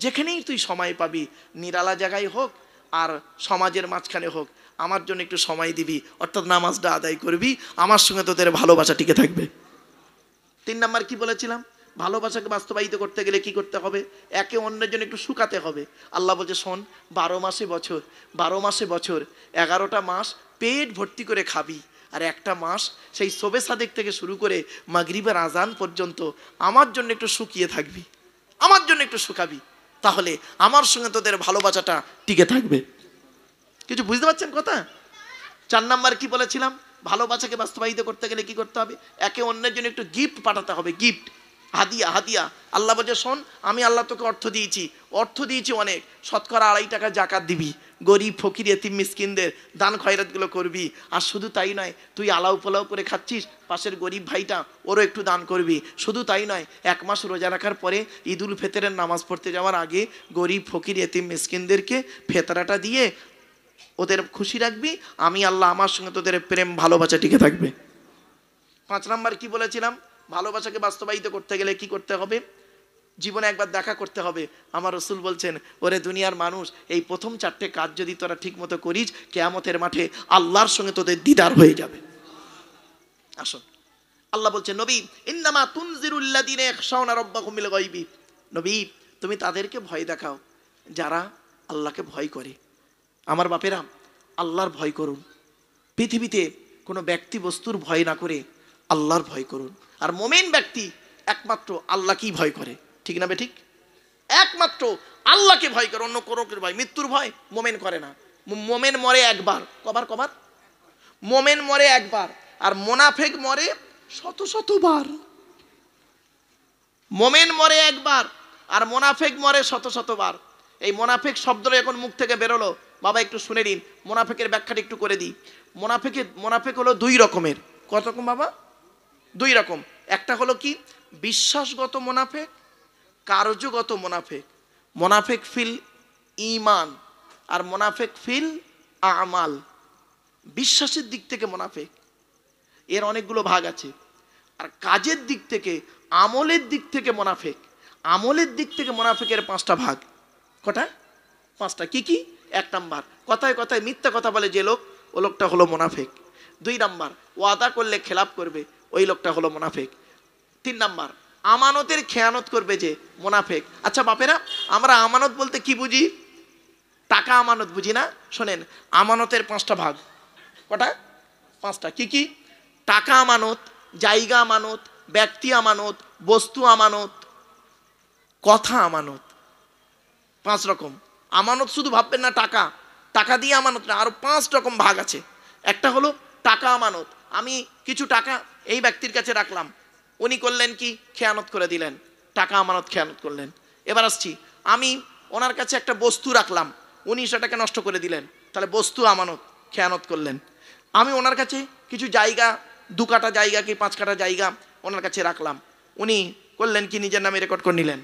যেখানেই তুই সময় পাবি, নিরালা জায়গায় হোক আর সমাজের মাঝখানে হোক, আমার জন্য একটু সময় দিবি, অর্থাৎ নামাজটা আদায় করবি, আমার সঙ্গে তোদের ভালোবাসা টিকে থাকবে। 3 নাম্বার কি বলেছিলাম? ভালোবাসাকে বাস্তবায়িত করতে গেলে কি করতে হবে? একে অন্যের জন্য একটু শুকাতে হবে। আল্লাহ বলছে শোন, 12 মাসে বছর, 12 মাসে বছর, 11টা মাস পেট ভর্তি করে খাবি, আর একটা মাস সেই শবে সাদেক থেকে শুরু করে মাগরিবের আজান পর্যন্ত আমার জন্য একটু শুকিয়ে থাকবি, আমার জন্য একটু শুকাবি, তাহলে আমার সঙ্গে তোদের ভালোবাসাটা টিকে থাকবে। কিছু বুঝতে পারছেন কথা? 4 নাম্বার কি বলেছিলাম? ভালোবাসাকে বাস্তবায়িত করতে গেলে কি করতে হবে? একে অন্যের জন্য একটু গিফট পাঠাতে হবে, গিফট, হাদিয়া, হাদিয়া। আল্লাহ বলছে শোন, আমি আল্লাহ তোকে অর্থ দিয়েছি অনেক, শতকরা 2.5 টাকা জাকাত দিবি, গরিব ফকির এতিম মিসকিনদের দান খয়রাতগুলো করবি। আর শুধু তাই নয়, তুই আলাউ পোলাও করে খাচ্ছিস, পাশের গরিব ভাইটা ওরও একটু দান করবি। শুধু তাই নয়, 1 মাস রোজা রাখার পরে ঈদুল ফিতরের নামাজ পড়তে যাওয়ার আগে গরিব ফকির এতিম মিসকিনদেরকে ফেতরাটা দিয়ে ওদের খুশি রাখবি। আমি আল্লাহ আমার সঙ্গে তোদের প্রেম ভালোবাসা টিকে থাকবে। 5 নাম্বার কি বলেছিলাম? ভালোবাসাকে বাস্তবায়িত করতে গেলে কি করতে হবে? জীবনে একবার দেখা করতে হবে। আমার রসুল বলছেন, ওরে দুনিয়ার মানুষ, এই প্রথম 4টে কাজ যদি তোরা ঠিক মতো করিস, কিয়ামতের মাঠে আল্লাহর সঙ্গে তোদের দিদার হয়ে যাবে। আসুন, আল্লাহ বলছেন নবী, ইন্নামা তুনজিরুল্লাযিনা ইয়াখশাউনা রাব্বাহুম বিল গায়বি। নবী, তুমি তাদেরকে ভয় দেখাও যারা আল্লাহকে ভয় করে। আমার বাপেরা, আল্লাহর ভয় করুন। পৃথিবীতে কোনো ব্যক্তি বস্তুর ভয় না করে আল্লাহর ভয় করুন। আর মোমেন ব্যক্তি একমাত্র আল্লাহকেই ভয় করে, ঠিক না বেঠিক? একমাত্র আল্লাহকে ভয় করে, অন্য কোনো ভয়, মৃত্যুর ভয় মোমেন করে না। মোমেন মরে একবার, কবার? মোমেন মরে একবার, আর মোনাফেক মরে শতবার। মোমেন মরে একবার আর মোনাফেক মরে শতবার। এই মোনাফেক শব্দটা এখন মুখ থেকে বেরোলো, বাবা একটু শুনে নিন, মোনাফেকের ব্যাখ্যাটা একটু করে দিই। মোনাফেক হলো 2 রকমের। কত রকম বাবা? 2 রকম। একটা হলো কি বিশ্বাসগত মোনাফেক, কার্যগত মোনাফেক। মোনাফেক ফিল ঈমান আর মোনাফেক ফিল আমাল। বিশ্বাসের দিক থেকে মোনাফেক, এর অনেকগুলো ভাগ আছে। আর কাজের দিক থেকে, আমলের দিক থেকে মোনাফেক। আমলের দিক থেকে মোনাফেকের 5টা ভাগ। কটা? 5টা। কি কি? 1 নাম্বার, কথায় কথায় মিথ্যা কথা বলে যে লোক, ও লোকটা হলো মোনাফেক। 2 নাম্বার, ওয়াদা করলে খেলাপ করবে, ওই লোকটা হলো মোনাফেক। 3 নাম্বার, আমানতের খেয়ানত করবে যে, মোনাফেক। আচ্ছা বাপেরা, আমরা আমানত বলতে কি বুঝি? টাকা আমানত বুঝি না? শোনেন, আমানতের 5টা ভাগ। কটা? 5টা। কি কি? টাকা আমানত, জায়গা আমানত, ব্যক্তি আমানত, বস্তু আমানত, কথা আমানত। 5 রকম আমানত। শুধু ভাববেন না টাকা দিয়ে আমানত না, আরো 5 রকম ভাগ আছে। একটা হলো টাকা আমানত, আমি কিছু টাকা এই ব্যক্তির কাছে রাখলাম, উনি করলেন কি? খেয়ানত করে দিলেন, টাকা আমানত খেয়ানত করলেন। এবার আসছি, আমি ওনার কাছে একটা বস্তু রাখলাম, উনি সেটাকে নষ্ট করে দিলেন, তাহলে বস্তু আমানত, খেয়ানত করলেন। আমি ওনার কাছে কিছু জায়গা, 2 কাঠা জায়গা কি 5 কাঠা জায়গা ওনার কাছে রাখলাম, উনি করলেন কি? নিজের নামে রেকর্ড করে নিলেন,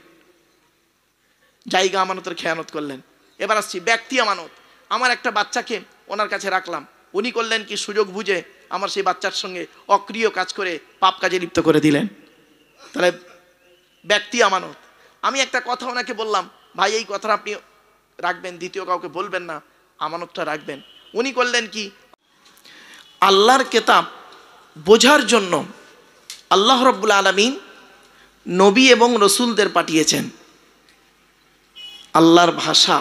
জায়গা আমানতের খেয়ানত করলেন। এবার আসছি ব্যক্তি আমানত, আমার একটা বাচ্চাকে ওনার কাছে রাখলাম, উনি করলেন কি? সুযোগ বুঝে আমার সেই বাচ্চার সঙ্গে অক্রিয় কাজ করে পাপ কাজে লিপ্ত করে দিলেন, তাহলে ব্যক্তি আমানত। আমি একটা কথা ওনাকে বললাম, ভাই এই কথাটা আপনি রাখবেন, দ্বিতীয় কাউকে বলবেন না, আমানতটা রাখবেন। উনি করলেন কি? আল্লাহর কিতাব বোঝার জন্য আল্লাহ রাব্বুল আলামিন নবী এবং রসুলদের পাঠিয়েছেন। আল্লাহর ভাষা,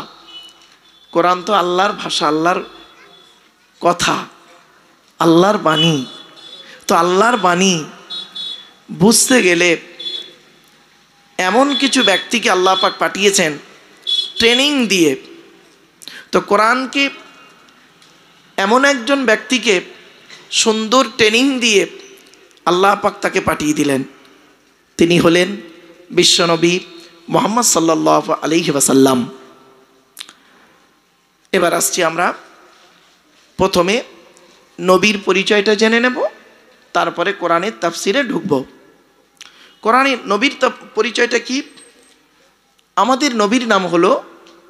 কোরআন তো আল্লাহর ভাষা, আল্লাহর কথা, আল্লাহর বাণী। তো আল্লাহর বাণী বুঝতে গেলে এমন কিছু ব্যক্তিকে আল্লাহ পাক পাঠিয়েছেন ট্রেনিং দিয়ে। তো কোরআনকে এমন একজন ব্যক্তিকে সুন্দর ট্রেনিং দিয়ে আল্লাহ পাক তাকে পাঠিয়ে দিলেন, তিনি হলেন বিশ্বনবী মুহাম্মদ সাল্লাল্লাহু আলাইহি ওয়াসাল্লাম। এবার আসছি আমরা প্রথমে নবীর পরিচয়টা জেনে নেব, তারপরে কোরআনের তাফসিরে ঢুকব। কোরআনের নবীর পরিচয়টা কি? আমাদের নবীর নাম হলো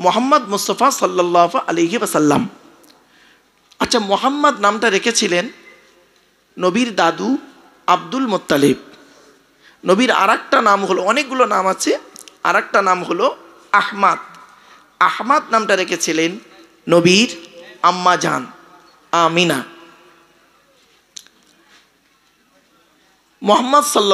মুহাম্মদ মুস্তাফা সাল্লাল্লাহু আলাইহি ওয়াসাল্লাম। আচ্ছা, মুহাম্মদ নামটা রেখেছিলেন নবীর দাদু আব্দুল মুত্তালিব। নবীর আরেকটা নাম হলো, অনেকগুলো নাম আছে, আরেকটা নাম হলো আহমাদ। আহমাদ নামটা রেখেছিলেন নবীর আম্মা জান আমিনা। মুহাম্মদ সাল্লাল্লাহু